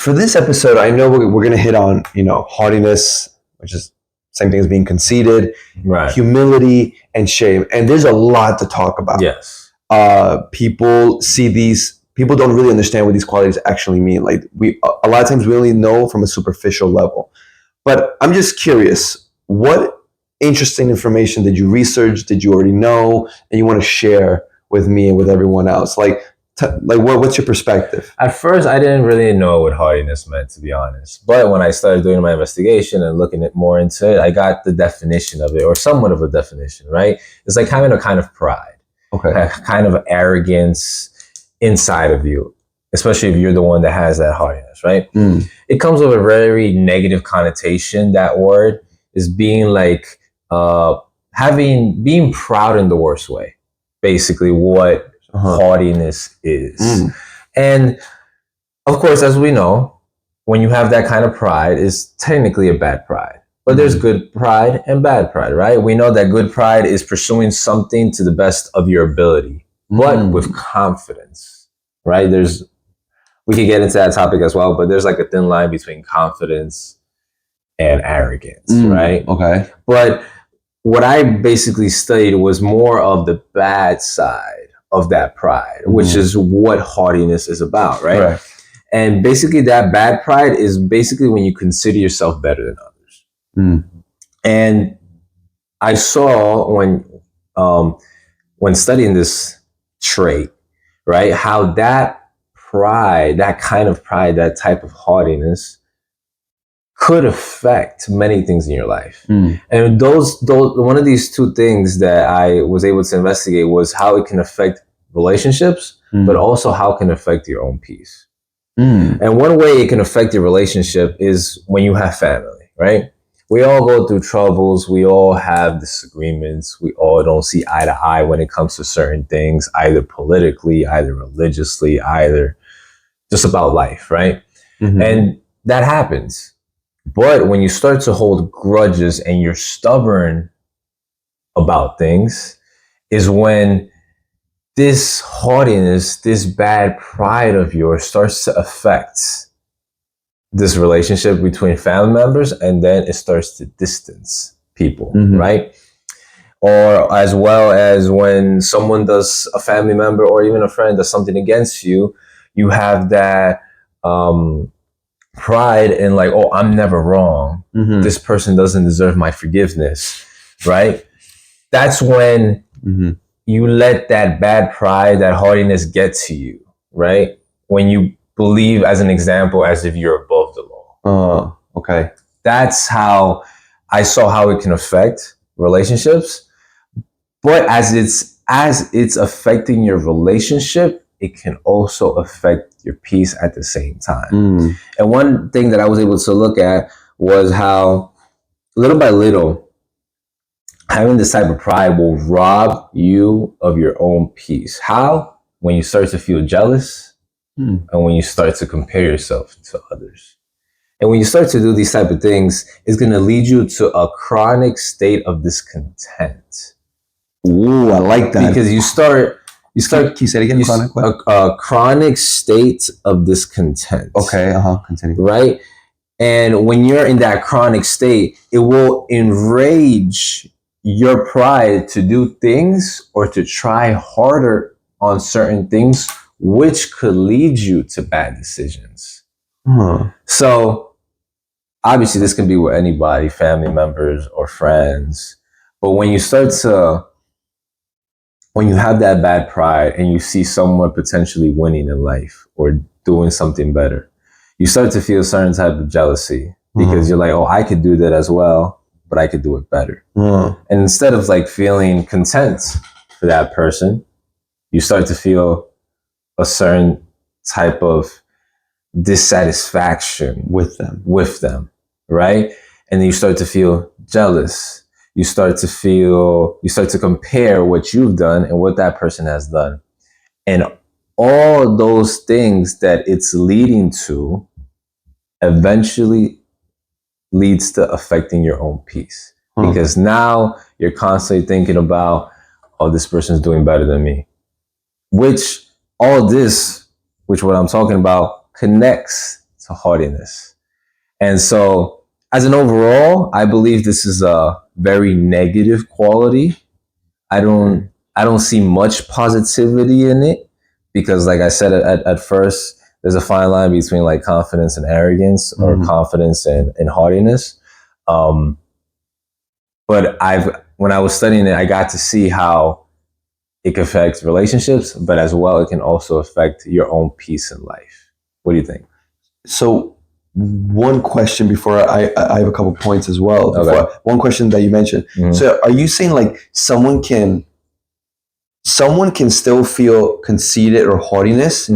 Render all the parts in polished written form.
for this episode, I know we're going to hit on, haughtiness, which is same thing as being conceited, right? Humility and shame. And there's a lot to talk about. Yes. People see these, people don't really understand what these qualities actually mean. Like a lot of times we only know from a superficial level. But I'm just curious, what interesting information did you research, did you already know, and you want to share with me and with everyone else? What's your perspective? At first, I didn't really know what haughtiness meant, to be honest. But when I started doing my investigation and looking more into it, I got the definition of it, or somewhat of a definition, right? It's like having a kind of pride, a kind of arrogance inside of you, especially if you're the one that has that haughtiness, right? It comes with a very negative connotation. That word is being like, being proud in the worst way, basically what haughtiness is. And of course, as we know, when you have that kind of pride, is technically a bad pride. But there's good pride and bad pride, right? We know that good pride is pursuing something to the best of your ability, but with confidence, right? We could get into that topic as well, but there's like a thin line between confidence and arrogance, right? Okay. But what I basically studied was more of the bad side of that pride, which is what haughtiness is about, right? Correct. And basically that bad pride is basically when you consider yourself better than others. And I saw when studying this trait, right, how that pride, that kind of pride, that type of haughtiness could affect many things in your life. And those one of these two things that I was able to investigate was how it can affect relationships, but also how it can affect your own peace. And one way it can affect your relationship is when you have family, right? We all go through troubles. We all have disagreements. We all don't see eye to eye when it comes to certain things, either politically, either religiously, either just about life, right? And that happens. But when you start to hold grudges and you're stubborn about things, is when this haughtiness, this bad pride of yours starts to affect this relationship between family members, and then it starts to distance people, right? Or as well as when someone does, a family member or even a friend does something against you, you have that pride in like, oh, I'm never wrong. This person doesn't deserve my forgiveness, right? That's when you let that bad pride, that haughtiness get to you, right? When you believe, as an example, as if you're above the law. Okay. That's how I saw how it can affect relationships. But as it's affecting your relationship, it can also affect your peace at the same time. And one thing that I was able to look at was how little by little, having this type of pride will rob you of your own peace. How? When you start to feel jealous and when you start to compare yourself to others. And when you start to do these type of things, it's going to lead you to a chronic state of discontent. Ooh, I like that. Because you start, can you say it again? A chronic state of discontent. Okay, continue. Right? And when you're in that chronic state, it will enrage your pride to do things or to try harder on certain things, which could lead you to bad decisions. So obviously this can be with anybody, family members or friends. But when you have that bad pride and you see someone potentially winning in life or doing something better, you start to feel a certain type of jealousy because you're like, oh, I could do that as well, but I could do it better. And instead of like feeling content for that person, you start to feel a certain type of dissatisfaction with them, right? And then you start to feel jealous. You start to compare what you've done and what that person has done. And all those things that it's leading to eventually leads to affecting your own peace. Because now you're constantly thinking about, oh, this person's doing better than me. Which what I'm talking about connects to haughtiness. And so as an overall, I believe this is a very negative quality. I don't see much positivity in it because, like I said at first, there's a fine line between like confidence and arrogance, or confidence and haughtiness. But when I was studying it, I got to see how it can affect relationships, but as well, it can also affect your own peace in life. What do you think? So one question before I have a couple points as well. Okay. One question that you mentioned. So are you saying like someone can still feel conceited or haughtiness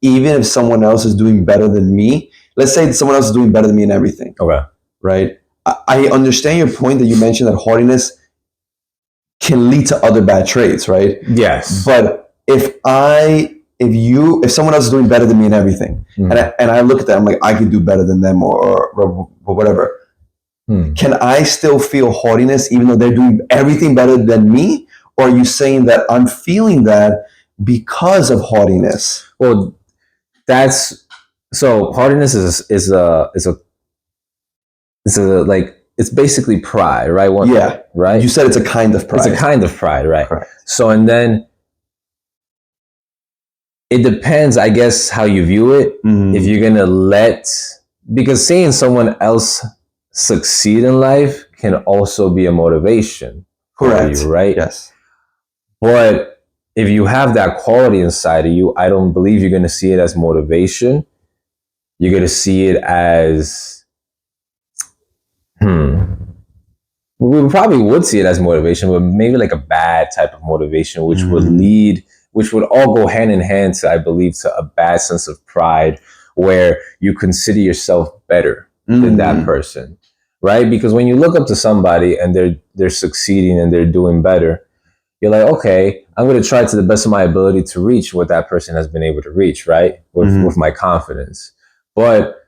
even if someone else is doing better than me? Let's say someone else is doing better than me in everything. Okay. Right? I understand your point that you mentioned that haughtiness can lead to other bad traits, right? Yes. But if someone else is doing better than me in everything, and I look at that, I'm like, I could do better than them or whatever. Can I still feel haughtiness even though they're doing everything better than me? Or are you saying that I'm feeling that because of haughtiness? Well, haughtiness it's basically pride, right? Right. You said it's a kind of pride. It's a kind of pride, right? Correct. So, and then it depends, I guess, how you view it. If you're gonna because seeing someone else succeed in life can also be a motivation. Correct. For you, right? Yes. But if you have that quality inside of you, I don't believe you're gonna see it as motivation. You're gonna see it as we probably would see it as motivation, but maybe like a bad type of motivation, which would all go hand in hand to, I believe, to a bad sense of pride where you consider yourself better than that person, right? Because when you look up to somebody and they're succeeding and they're doing better, you're like, okay, I'm going to try to the best of my ability to reach what that person has been able to reach, right? With my confidence. But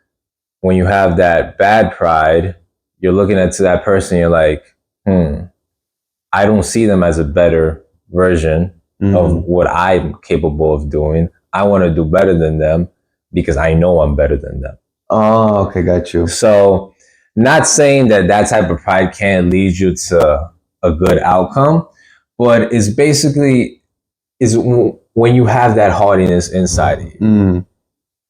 when you have that bad pride, you're looking at to that person, you're like, I don't see them as a better version of what I'm capable of doing. I want to do better than them because I know I'm better than them. Oh, okay, got you. So not saying that type of pride can't lead you to a good outcome, but it's basically when you have that haughtiness inside of you.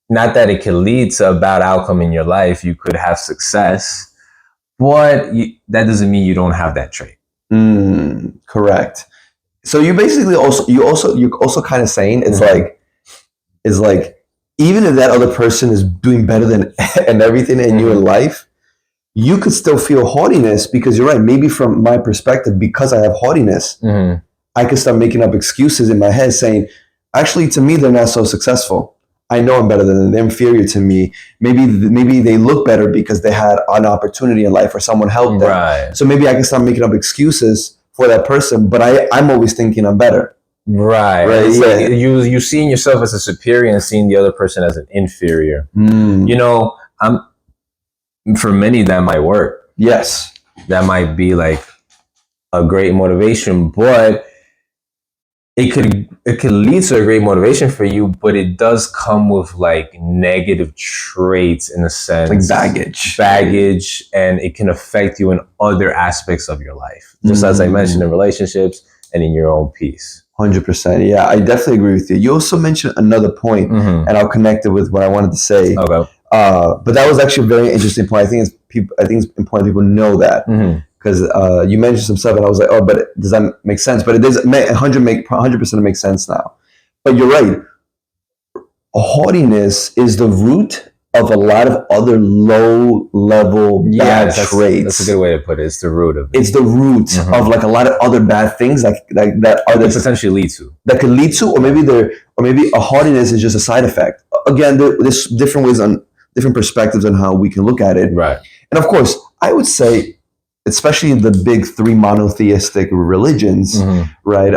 Not that it can lead to a bad outcome in your life. You could have success, but that doesn't mean you don't have that trait. Correct. So you basically you're also kind of saying it's like even if that other person is doing better than and everything in you in life, you could still feel haughtiness because you're right. Maybe from my perspective, because I have haughtiness, I could start making up excuses in my head saying, actually, to me, they're not so successful. I know I'm better than them. They're inferior to me. Maybe they look better because they had an opportunity in life or someone helped them. Right. So maybe I can start making up excuses for that person, but I'm always thinking I'm better. Right. It's like you seeing yourself as a superior and seeing the other person as an inferior. You know, for many that might work. Yes. That might be like a great motivation, but it could lead to a great motivation for you, but it does come with like negative traits in a sense. Like baggage. And it can affect you in other aspects of your life. Just as I mentioned, in relationships and in your own peace. 100%. Yeah, I definitely agree with you. You also mentioned another point, and I'll connect it with what I wanted to say. Okay. But that was actually a very interesting point. I think it's important people know that. Because you mentioned some stuff and I was like, oh, but does that make sense? But it does 100% make sense now. But you're right. Haughtiness is the root of a lot of other low-level bad traits. That's a good way to put it. It's the root of it. It's the root of like a lot of other bad things that could potentially lead to. That could lead to, or maybe a haughtiness is just a side effect. Again, there's different ways on different perspectives on how we can look at it. Right. And of course, I would say, especially the big three monotheistic religions, right?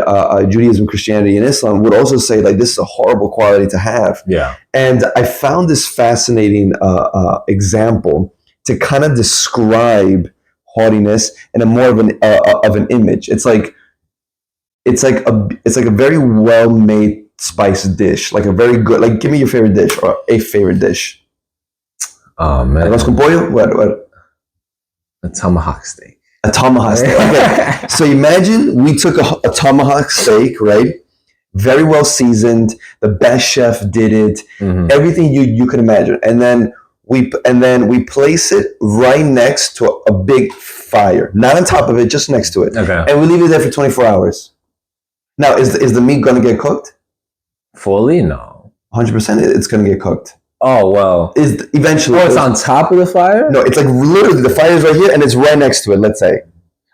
Judaism, Christianity, and Islam would also say like this is a horrible quality to have. Yeah. And I found this fascinating example to kind of describe haughtiness in a more of an image. It's like a very well-made spice dish, like a very good. Like, give me your favorite dish or a favorite dish. Man. Arroz con pollo? What? A tomahawk steak. A tomahawk steak. Okay. So imagine we took a tomahawk steak, right? Very well seasoned. The best chef did it. Mm-hmm. Everything you could imagine, and then we place it right next to a big fire, not on top of it, just next to it. Okay. And we leave it there for 24 hours. Now, is the meat going to get cooked? Fully? No. 100%. It's going to get cooked. Oh, well. Is eventually? Oh, it's on top of the fire? No, it's like literally the fire is right here, and it's right next to it. Let's say.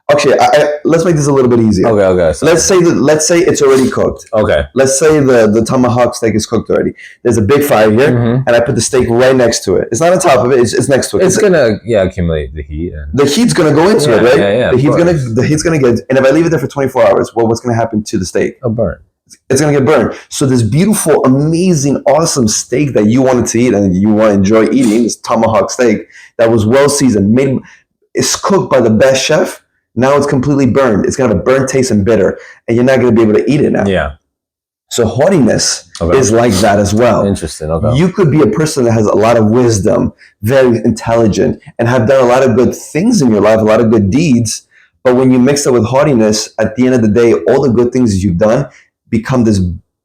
Actually, let's make this a little bit easier. Okay. So let's say it's already cooked. Okay. Let's say the tomahawk steak is cooked already. There's a big fire here, and I put the steak right next to it. It's not on top of it. It's next to it. It's gonna accumulate the heat. The heat's gonna go into it, right? Yeah. The heat's gonna get. And if I leave it there for 24 hours, well, what's gonna happen to the steak? A burn. It's gonna get burned. So this beautiful, amazing, awesome steak that you wanted to eat and you want to enjoy eating, this tomahawk steak that was well seasoned, it's cooked by the best chef. Now it's completely burned. It's gonna have a burnt taste and bitter, and you're not gonna be able to eat it now. Yeah. So haughtiness is like that as well. Interesting. Okay. You could be a person that has a lot of wisdom, very intelligent, and have done a lot of good things in your life, a lot of good deeds. But when you mix it with haughtiness, at the end of the day, all the good things you've done become this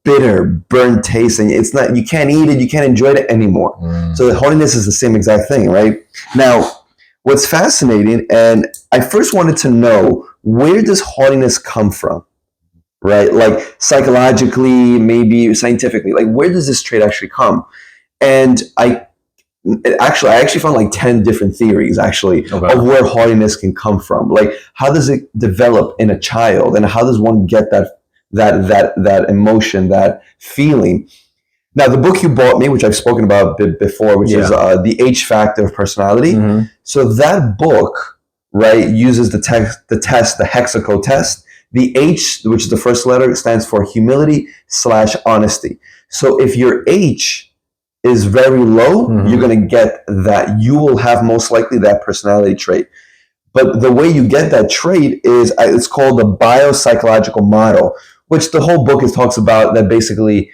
bitter, burnt taste, and it's not. You can't eat it. You can't enjoy it anymore. So the haughtiness is the same exact thing, right? Now, what's fascinating, and I first wanted to know, where does haughtiness come from, right? Like psychologically, maybe scientifically, like where does this trait actually come? And I actually found like 10 different theories of where haughtiness can come from. Like, how does it develop in a child, and how does one get that emotion, that feeling? Now, the book you bought me, which I've spoken about before, which is The H Factor of Personality. So that book, right, uses the test, the 𝘉𝘳𝘰𝘛𝘢𝘭𝘬 test. The H, which is the first letter, stands for humility/honesty. So if your H is very low, you're going to get that. You will have most likely that personality trait. But the way you get that trait is, it's called the biopsychological model, which the whole book talks about, that basically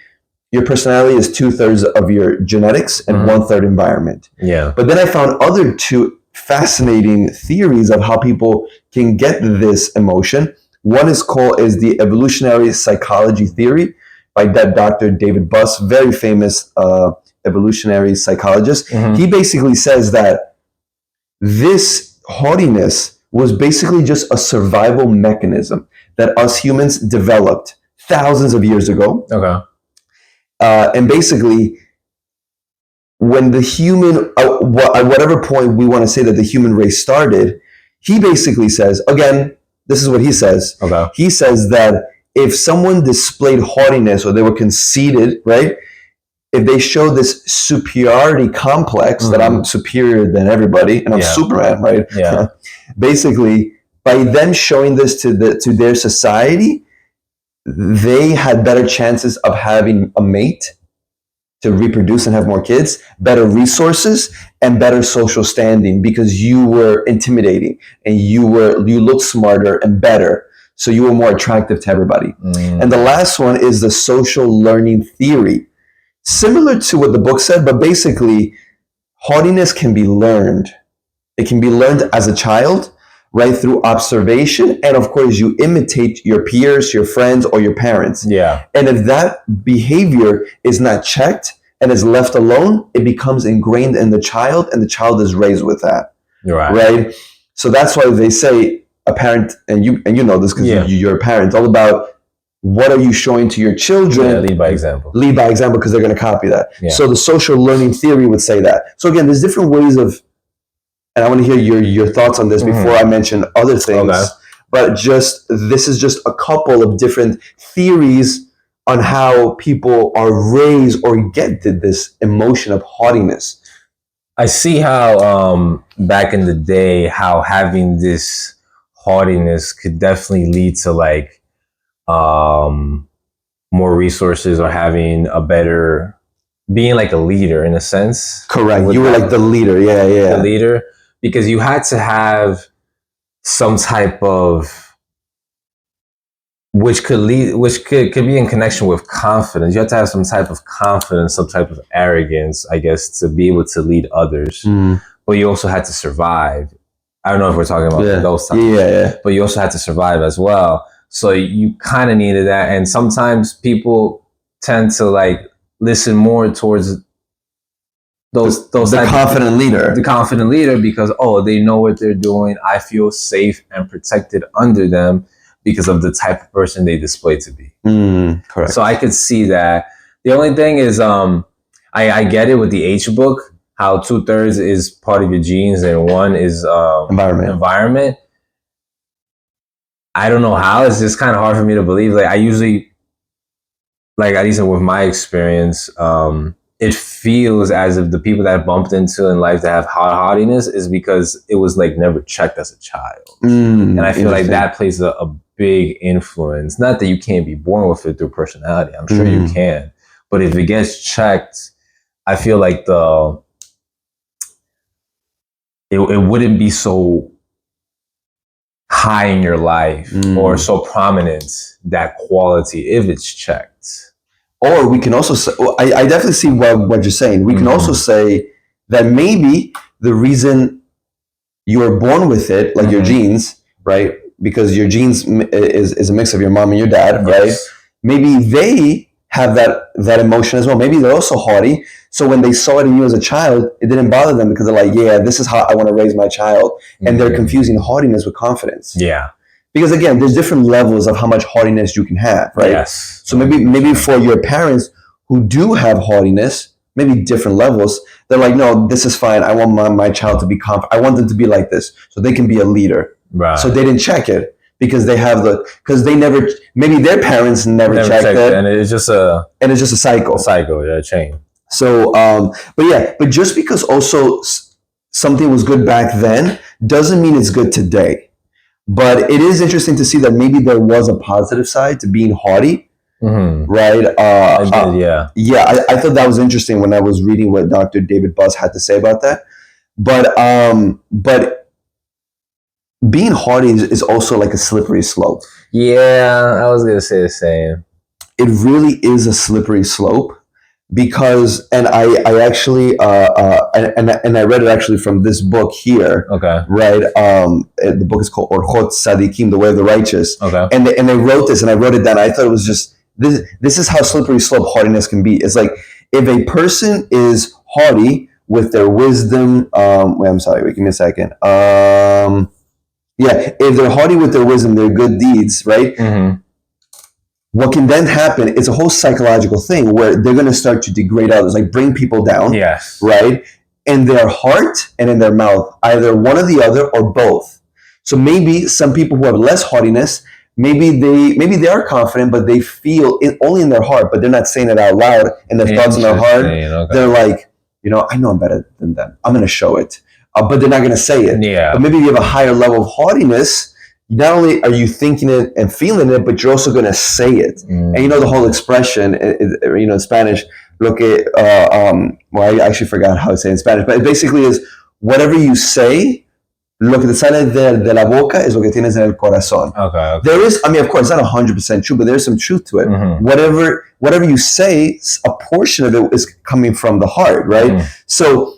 your personality is 2/3 of your genetics and 1/3 environment. Yeah. But then I found other two fascinating theories of how people can get this emotion. One is the evolutionary psychology theory by Dr. David Buss, very famous evolutionary psychologist. He basically says that this haughtiness was basically just a survival mechanism that us humans developed thousands of years ago. Okay. And basically, when the human, at whatever point we want to say that the human race started, he basically says, again, this is what he says. Okay. He says that if someone displayed haughtiness, or they were conceited, right? If they show this superiority complex that I'm superior than everybody and I'm Superman, right? Yeah. Basically, by them showing this to their society, they had better chances of having a mate to reproduce and have more kids, better resources, and better social standing, because you were intimidating and you looked smarter and better. So you were more attractive to everybody. And the last one is the social learning theory. Similar to what the book said, but basically, haughtiness can be learned. It can be learned as a child, right, through observation. And of course, you imitate your peers, your friends, or your parents. Yeah. And if that behavior is not checked and is left alone, it becomes ingrained in the child, and the child is raised with that. Right? So that's why they say a parent, and you know this because you're a parent, all about what are you showing to your children? Yeah, lead by example. Lead by example, because they're going to copy that. Yeah. So the social learning theory would say that. So again, there's different ways of, and I want to hear your thoughts on this before I mention other things. Okay. But this is just a couple of different theories on how people are raised or get to this emotion of haughtiness. I see how back in the day, how having this haughtiness could definitely lead to like more resources, or having a better, being like a leader in a sense. Correct. You were like the leader. Yeah. The leader, because you had to have some type of which could be in connection with confidence. You have to have some type of confidence, some type of arrogance, I guess, to be able to lead others. But you also had to survive. I don't know if we're talking about those times. Yeah. But you also had to survive as well. So you kind of needed that. And sometimes people tend to like listen more towards those the confident leader. The confident leader, because they know what they're doing. I feel safe and protected under them because of the type of person they display to be. Correct. So I could see that. The only thing is, I get it with the H book, how 2/3 is part of your genes and 1 is environment. I don't know how. It's just kind of hard for me to believe. Like I usually, like at least with my experience, it feels as if the people that I bumped into in life that have haughtiness is because it was like never checked as a child. And I feel like that plays a big influence. Not that you can't be born with it through personality. I'm sure you can. But if it gets checked, I feel like it wouldn't be so high in your life or so prominent, that quality, if it's checked. Or we can also say, I definitely see what you're saying. We can also say that maybe the reason you were born with it, like your genes, right? Because your genes is a mix of your mom and your dad, right? Maybe they have that emotion as well. Maybe they're also haughty. So when they saw it in you as a child, it didn't bother them because they're like, yeah, this is how I want to raise my child. And they're confusing haughtiness with confidence. Yeah. Because again, there's different levels of how much haughtiness you can have, right? Yes. So maybe for your parents who do have haughtiness, maybe different levels, they're like, no, this is fine. I want my child to be confident. I want them to be like this so they can be a leader. Right. So they didn't check it because maybe their parents never checked it. And it's just a cycle. A chain. So, but just because also something was good back then doesn't mean it's good today. But it is interesting to see that maybe there was a positive side to being haughty, right? I thought that was interesting when I was reading what Dr. David Buss had to say about that. But being haughty is also like a slippery slope. Yeah, I was gonna say the same. It really is a slippery slope. Because I actually and I read it actually from this book here. Okay. Right. The book is called 𝘉𝘬𝘰𝘛𝘢𝘭𝘬, The Way of the Righteous. Okay. And they wrote this, and I wrote it down. I thought it was just this is how slippery slope haughtiness can be. It's like if a person is haughty with their wisdom. Give me a second. If they're haughty with their wisdom, their good deeds, right? What can then happen is a whole psychological thing where they're going to start to degrade others, like bring people down, yes, right? In their heart and in their mouth, either one or the other or both. So maybe some people who have less haughtiness, maybe they are confident, but they feel it only in their heart, but they're not saying it out loud in their thoughts in their heart. Okay. They're like, I know I'm better than them. I'm going to show it, but they're not going to say it. Yeah. But maybe you have a higher level of haughtiness. Not only are you thinking it and feeling it, but you're also going to say it. And the whole expression, in Spanish, I actually forgot how to say it in Spanish, but it basically is whatever you say, lo que te sale de la boca es lo que tienes en el corazón. Okay. There is, of course, it's not 100% true, but there's some truth to it. Whatever you say, a portion of it is coming from the heart, right? So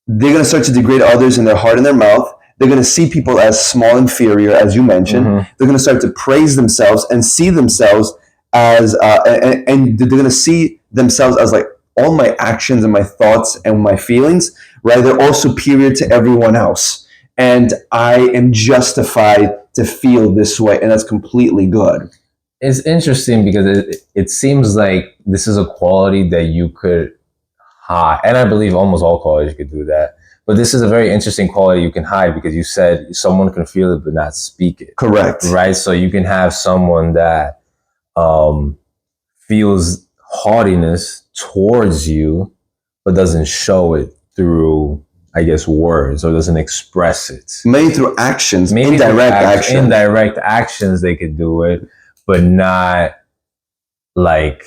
they're going to start to degrade others in their heart and their mouth. They're going to see people as small, inferior, as you mentioned. They're going to start to praise themselves and see themselves as, and they're going to see themselves as like all my actions and my thoughts and my feelings, right? They're all superior to everyone else. And I am justified to feel this way. And that's completely good. It's interesting because it seems like this is a quality that you could hide. And I believe almost all qualities could do that. But this is a very interesting quality you can hide because you said someone can feel it but not speak it. Correct. Right? So you can have someone that feels haughtiness towards you but doesn't show it through, I guess, words, or doesn't express it. Maybe through actions, indirect actions they could do it, but not like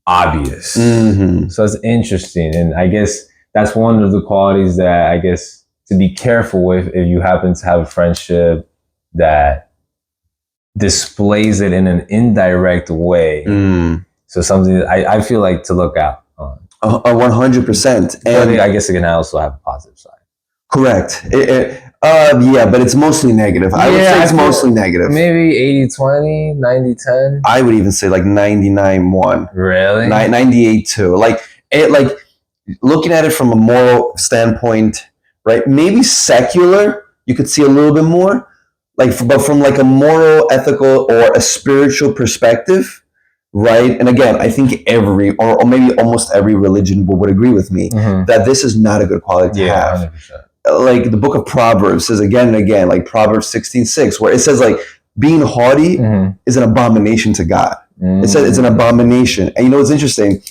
obvious. So it's interesting. And I guess that's one of the qualities that I guess to be careful with if you happen to have a friendship that displays it in an indirect way. So something that I feel like to look out on. 100%. And I guess it can also have a positive side. Correct. Yeah, but it's mostly negative. I would say it's mostly negative. Maybe 80-20, 90-10. I would even say like 99-1. Really? 98-2. Like looking at it from a moral standpoint, right? Maybe secular, you could see a little bit more. But from like a moral, ethical, or a spiritual perspective, right? And again, I think every, or maybe almost every religion would agree with me that this is not a good quality to have. 100%. Like the book of Proverbs says again and again, like Proverbs 16:6, where it says like being haughty is an abomination to God. It says it's an abomination. And you know what's interesting?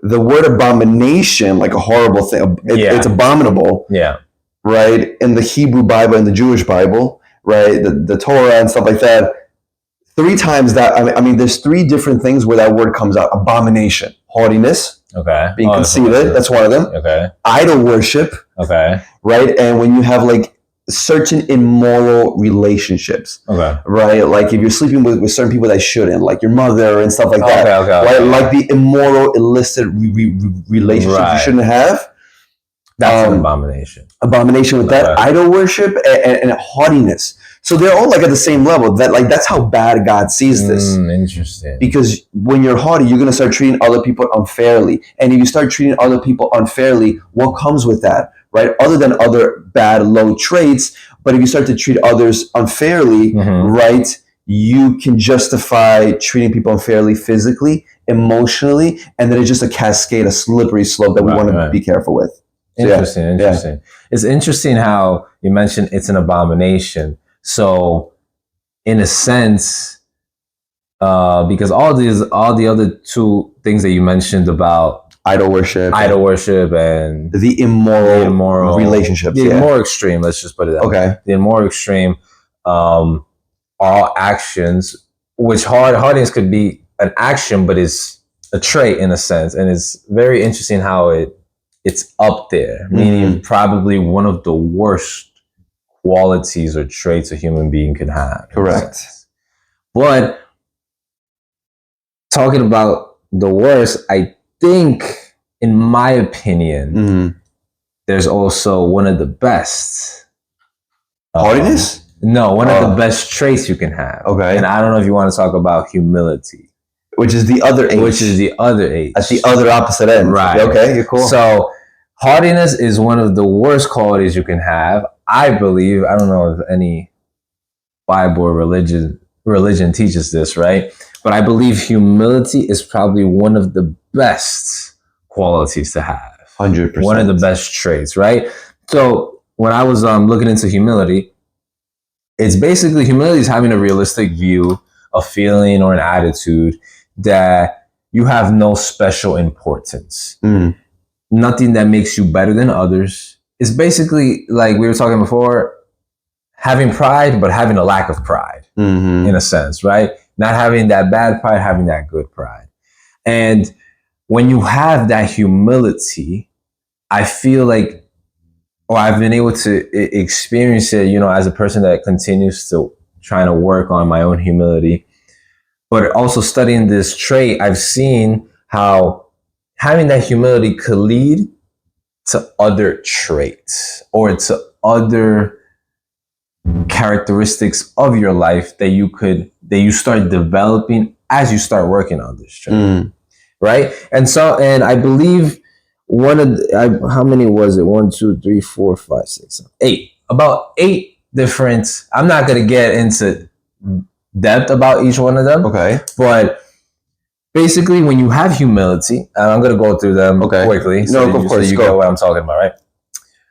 The word abomination, like a horrible thing, it's abominable. Yeah. Right? In the Hebrew Bible and the Jewish Bible, right? The Torah and stuff like that. 3 times that, I mean, there's 3 different things where that word comes out. Abomination, haughtiness. Okay. Being conceited, that's one of them. Okay. Idol worship. Okay. Right? And when you have like certain immoral relationships. Okay. Right? Like if you're sleeping with certain people that shouldn't, like your mother and stuff like that. Okay. Like the immoral, illicit relationships you shouldn't have. That's an abomination. Abomination with that. Idol worship and haughtiness. So they're all like at the same level. That's how bad God sees this. Interesting. Because when you're haughty, you're going to start treating other people unfairly. And if you start treating other people unfairly, what comes with that, right? Other than other bad, low traits. But if you start to treat others unfairly, right, you can justify treating people unfairly physically, emotionally, and then it's just a cascade, a slippery slope that we want to be careful with. Interesting. It's interesting how you mentioned it's an abomination. So, in a sense, because all the other 2 things that you mentioned about idol worship, and the immoral relationships, the more extreme. Let's just put it that way. The more extreme, all actions, which haughtiness could be an action, but is a trait in a sense, and it's very interesting how it's up there, meaning probably one of the worst qualities or traits a human being can have. Correct. But talking about the worst, I think, in my opinion, there's also one of the best. Haughtiness? No, one of the best traits you can have. Okay. And I don't know if you want to talk about humility. Which is the other H. At the other opposite end. Right. Okay, you're cool. So haughtiness is one of the worst qualities you can have. I believe, I don't know if any Bible or religion teaches this, right? But I believe humility is probably one of the best qualities to have. 100%. One of the best traits, right? So when I was looking into humility, it's basically humility is having a realistic view, a feeling or an attitude that you have no special importance. Nothing that makes you better than others. It's basically, like we were talking before, having pride, but having a lack of pride in a sense, right? Not having that bad pride, having that good pride. And when you have that humility, I feel like, or I've been able to experience it, as a person that continues to trying to work on my own humility, but also studying this trait, I've seen how having that humility could lead to other traits or to other characteristics of your life that you start developing as you start working on this trait, right? And I believe how many was it? 1, 2, 3, 4, 5, 6, 7, 8. About 8 different. I'm not going to get into depth about each one of them. Okay. But basically, when you have humility, and I'm going to go through them quickly. So you get what I'm talking about, right?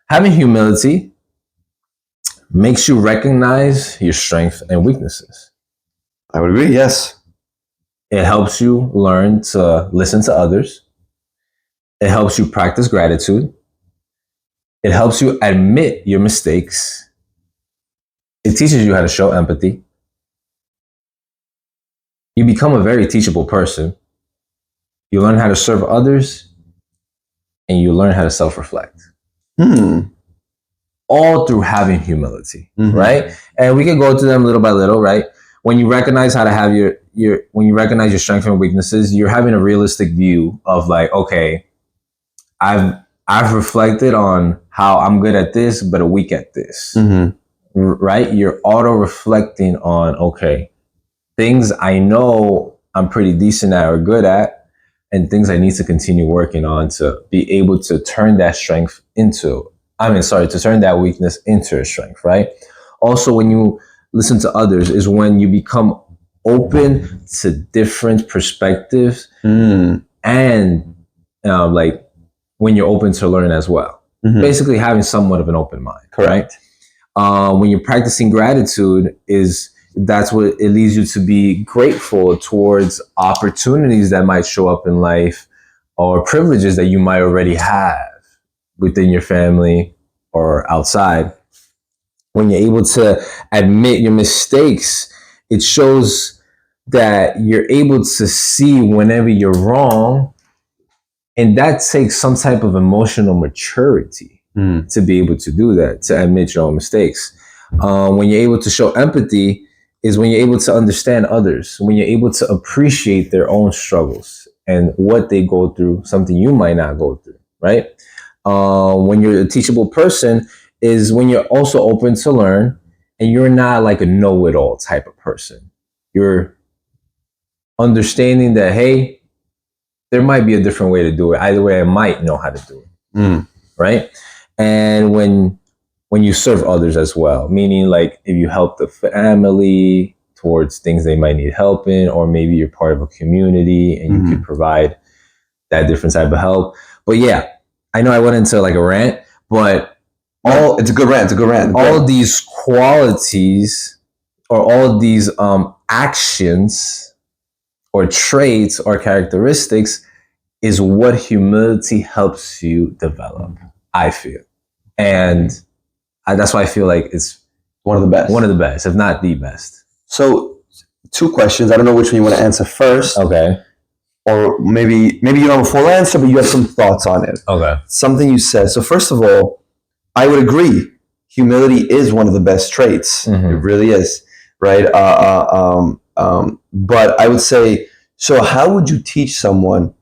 Having humility makes you recognize your strengths and weaknesses. I would agree, yes. It helps you learn to listen to others. It helps you practice gratitude. It helps you admit your mistakes. It teaches you how to show empathy. You become a very teachable person. You learn how to serve others, and you learn how to self-reflect. All through having humility, right? And we can go through them little by little, right? when you recognize how to have when you recognize your strengths and weaknesses, you're having a realistic view of like, okay, I've reflected on how I'm good at this, but weak at this, right? You're auto reflecting on, okay, things I know I'm pretty decent at or good at, and things I need to continue working on to be able to turn that strength into, to turn that weakness into a strength, right? Also, when you listen to others is when you become open to different perspectives and like when you're open to learn as well. Basically having somewhat of an open mind. Correct. Right? When you're practicing gratitude that's what it leads you to be grateful towards opportunities that might show up in life or privileges that you might already have within your family or outside. When you're able to admit your mistakes, it shows that you're able to see whenever you're wrong. And that takes some type of emotional maturity to be able to do that, to admit your own mistakes. When you're able to show empathy is when you're able to understand others, when you're able to appreciate their own struggles and what they go through, something you might not go through, right? When you're a teachable person is when you're also open to learn and you're not like a know-it-all type of person. You're understanding that, hey, there might be a different way to do it. Either way, I might know how to do it, right? And when you serve others as well, meaning like if you help the family towards things they might need help in, or maybe you're part of a community and you could provide that different type of help. But yeah, I know I went into like a rant, but it's a good rant. It's a good rant. All these qualities or all these actions or traits or characteristics is what humility helps you develop, I feel. And that's why I feel like it's one of the best. One of the best, if not the best. So 2 questions. I don't know which one you want to answer first. Okay. Or maybe you don't have a full answer, but you have some thoughts on it. Okay. Something you said. So first of all, I would agree. Humility is one of the best traits. It really is, right? But I would say, so how would you teach someone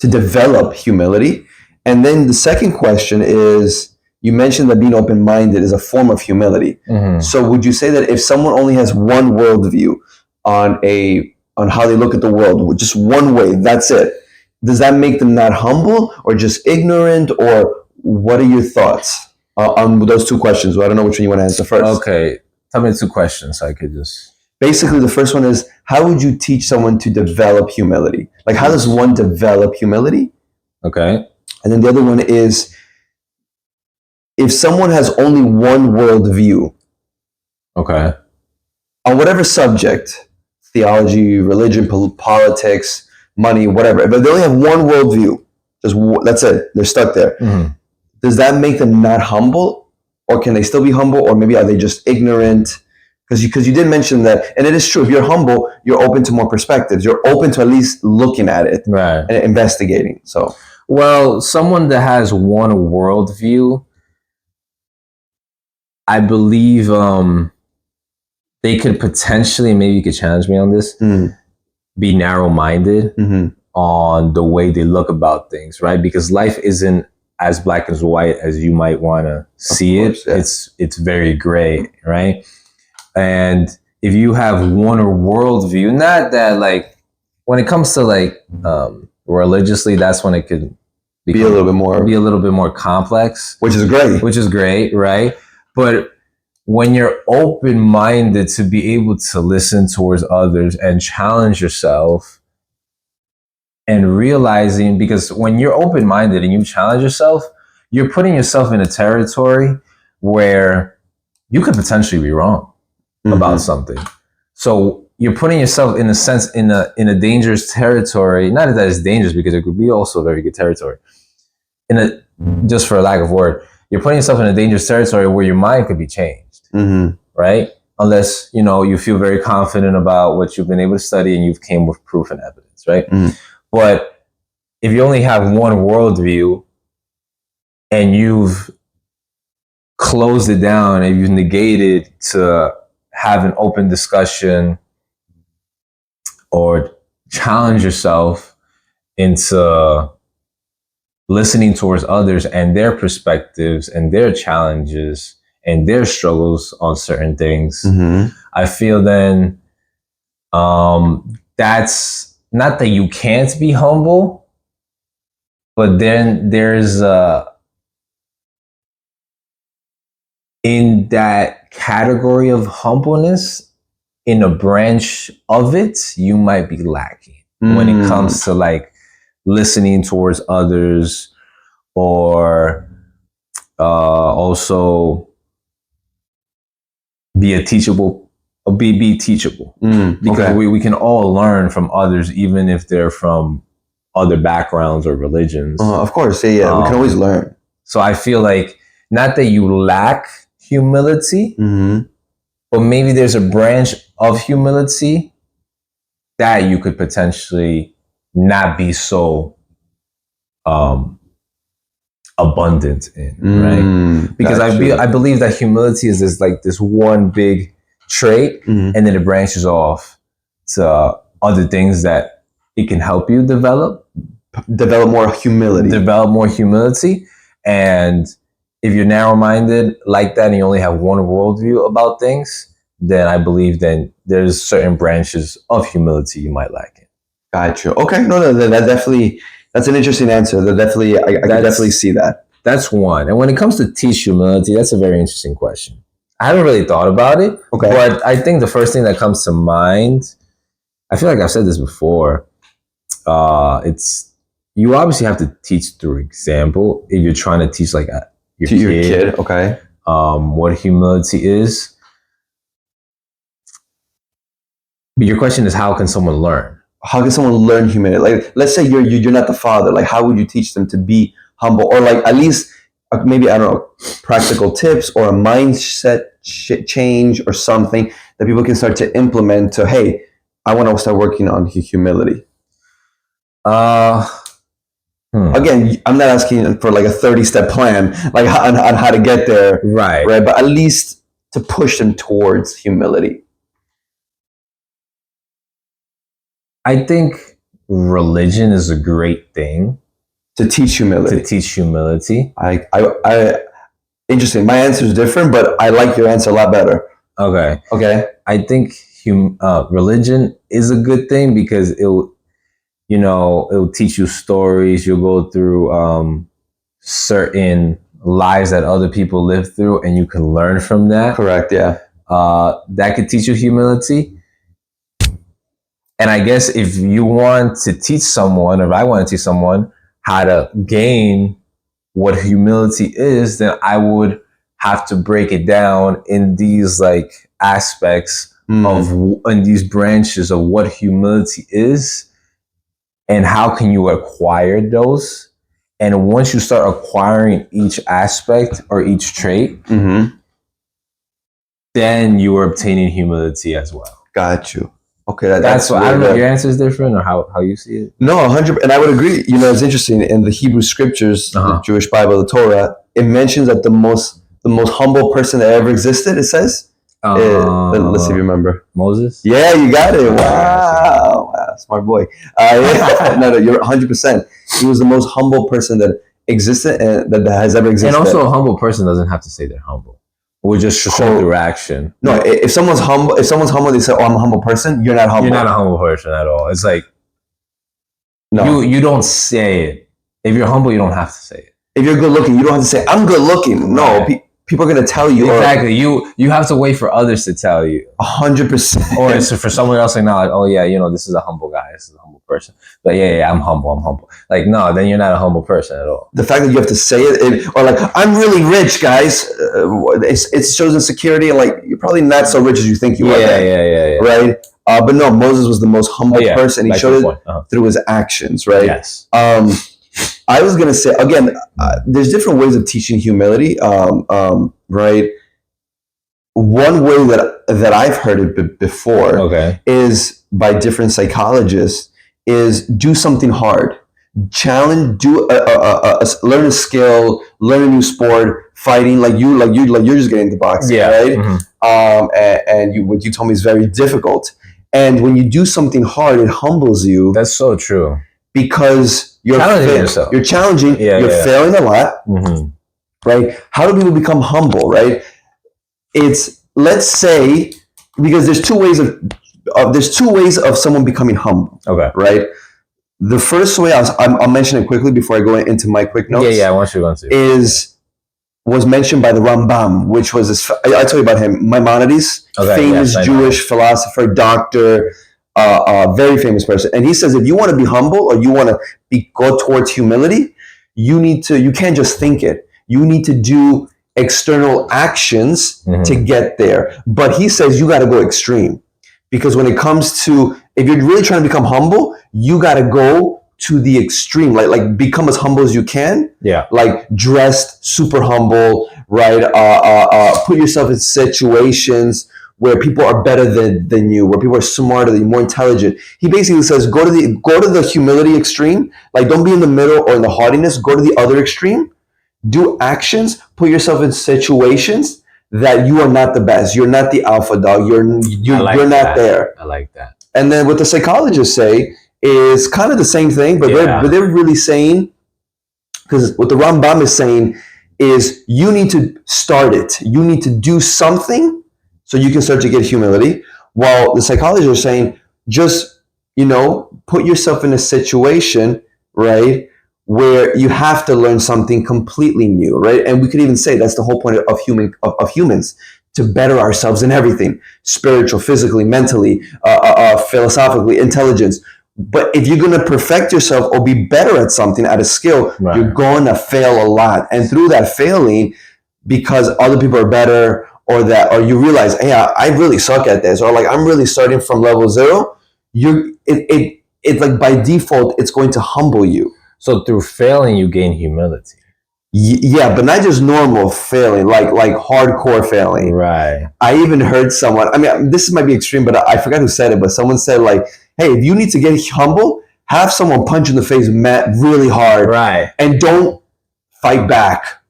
to develop humility? And then the second question is, you mentioned that being open-minded is a form of humility. So would you say that if someone only has one worldview on how they look at the world, just one way, that's it, does that make them not humble or just ignorant? Or what are your thoughts on those 2 questions? Well, I don't know which one you want to answer first. Okay. Tell me the 2 questions so I could just... Basically, the first one is, how would you teach someone to develop humility? Like, how does one develop humility? Okay. And then the other one is, if someone has only one worldview, okay, on whatever subject, theology, religion, politics, money, whatever, but they only have one worldview, that's it, they're stuck there. Does that make them not humble? Or can they still be humble? Or maybe are they just ignorant? Because you did mention that, and it is true, if you're humble, you're open to more perspectives. You're open to at least looking at it, right, and investigating. So, well, someone that has one worldview, I believe they could potentially, maybe you could challenge me on this, be narrow-minded on the way they look about things, right? Because life isn't as black and white as you might want to see it. Yeah. It's very gray, right? And if you have one worldview, not that like when it comes to like religiously, that's when it could be a little bit more complex, which is great, right? But when you're open-minded to be able to listen towards others and challenge yourself, and realizing, because when you're open-minded and you challenge yourself, you're putting yourself in a territory where you could potentially be wrong about something. So you're putting yourself in a sense in a dangerous territory. Not that it's dangerous, because it could be also a very good territory. Just for a lack of word, you're putting yourself in a dangerous territory where your mind could be changed, right? Unless you feel very confident about what you've been able to study and you've came with proof and evidence, right? But if you only have one worldview and you've closed it down and you've negated to have an open discussion or challenge yourself into listening towards others and their perspectives and their challenges and their struggles on certain things, I feel then that's not that you can't be humble, but then there's in that category of humbleness, in a branch of it, you might be lacking when it comes to like listening towards others, or also be teachable, because we can all learn from others, even if they're from other backgrounds or religions. Of course, yeah, we can always learn. So I feel like not that you lack humility, but maybe there's a branch of humility that you could potentially not be so abundant in, right? Because I believe that humility is this one big trait, and then it branches off to other things that it can help you develop more humility. And if you're narrow-minded like that and you only have one worldview about things, then I believe then there's certain branches of humility you might lack in. Gotcha. Okay, no, that definitely, that's an interesting answer. I can definitely see that. That's one. And when it comes to teach humility, that's a very interesting question. I haven't really thought about it, but I think the first thing that comes to mind, I feel like I've said this before, it's, you obviously have to teach through example if you're trying to teach like your kid, what humility is. But your question is, how can someone learn? How can someone learn humility? Like, let's say you're not the father. Like, how would you teach them to be humble, or like at least maybe, I don't know, practical tips or a mindset change or something that people can start to implement to, hey, I want to start working on humility. Again, I'm not asking for like a 30-step plan, like on how to get there, right? But at least to push them towards humility. I think religion is a great thing to teach humility. Interesting. My answer is different, but I like your answer a lot better. Okay. I think religion is a good thing because it'll teach you stories. You'll go through certain lives that other people live through, and you can learn from that. Correct. Yeah. That could teach you humility. And I guess if you want to teach someone, or if I want to teach someone how to gain what humility is, then I would have to break it down in these like aspects in these branches of what humility is and how can you acquire those. And once you start acquiring each aspect or each trait, then you are obtaining humility as well. Got you. Okay, that's what, I don't know if your answer is different or how you see it. No, 100%, and I would agree. It's interesting in the Hebrew scriptures, the Jewish Bible, the Torah. It mentions that the most humble person that ever existed. It says, let's see if you remember. Moses. Yeah, you got it. Wow, smart boy. No, you're 100%. He was the most humble person that existed and that has ever existed. And also, a humble person doesn't have to say they're humble. Or just show through action. No, if someone's humble, they say, "Oh, I'm a humble person." You're not humble. You're not a humble person at all. It's like you don't say it. If you're humble, you don't have to say it. If you're good looking, you don't have to say, "I'm good looking." No, right. People are gonna tell you. Exactly. You have to wait for others to tell you. 100%. Or it's for someone else to acknowledge, "Oh yeah, this is a humble guy. This is a humble person." But yeah, I'm humble. Like, no, then you're not a humble person at all. The fact that you have to say it, or like, I'm really rich, guys, it shows insecurity. Like, you're probably not so rich as you think you are. Yeah. Right? But no, Moses was the most humble person. He showed it through his actions, right? Yes. I was going to say, again, there's different ways of teaching humility, right? One way that I've heard it before is by different psychologists is do something hard. Challenge, learn a skill, learn a new sport, fighting, like you're just getting into boxing, right? And what you told me is very difficult. And when you do something hard, it humbles you. That's so true. Because you're challenging yourself. You're challenging. You're failing a lot, right? How do people become humble, right? It's, let's say, because there's two ways of someone becoming humble. Okay. Right. The first way I'll mention it quickly before I go into my quick notes. I want you to go into was mentioned by the Rambam, which was this. I tell you about him, Maimonides, famous Jewish philosopher, doctor, very famous person, and he says if you want to be humble or you want to go towards humility, you can't just think it. You need to do external actions to get there. But he says you got to go extreme, because when it comes to, if you're really trying to become humble, you got to go to the extreme, like become as humble as you can. Yeah. Like dressed super humble, right? Put yourself in situations where people are better than you, where people are smarter than you, more intelligent. He basically says go to the humility extreme. Like don't be in the middle or in the haughtiness. Go to the other extreme. Do actions. Put yourself in situations that you are not the best. You're not the alpha dog. You're not there. I like that. And then what the psychologists say is kind of the same thing, but they're really saying, because what the Rambam is saying is you need to start it. You need to do something so you can start to get humility. While the psychologists are saying just, put yourself in a situation, right, where you have to learn something completely new, right? And we could even say that's the whole point of humans, to better ourselves in everything, spiritual, physically, mentally, philosophically, intelligence. But if you're going to perfect yourself or be better at something, at a skill, you're going to fail a lot. And through that failing, because other people are better, or you realize, hey, I really suck at this, or like I'm really starting from level 0, it's like by default, it's going to humble you. So through failing, you gain humility. Yeah, but not just normal failing, like hardcore failing. Right. I even heard someone, I mean, this might be extreme, but I forgot who said it, but someone said like, hey, if you need to get humble, have someone punch in the face really hard. Right. And don't fight back.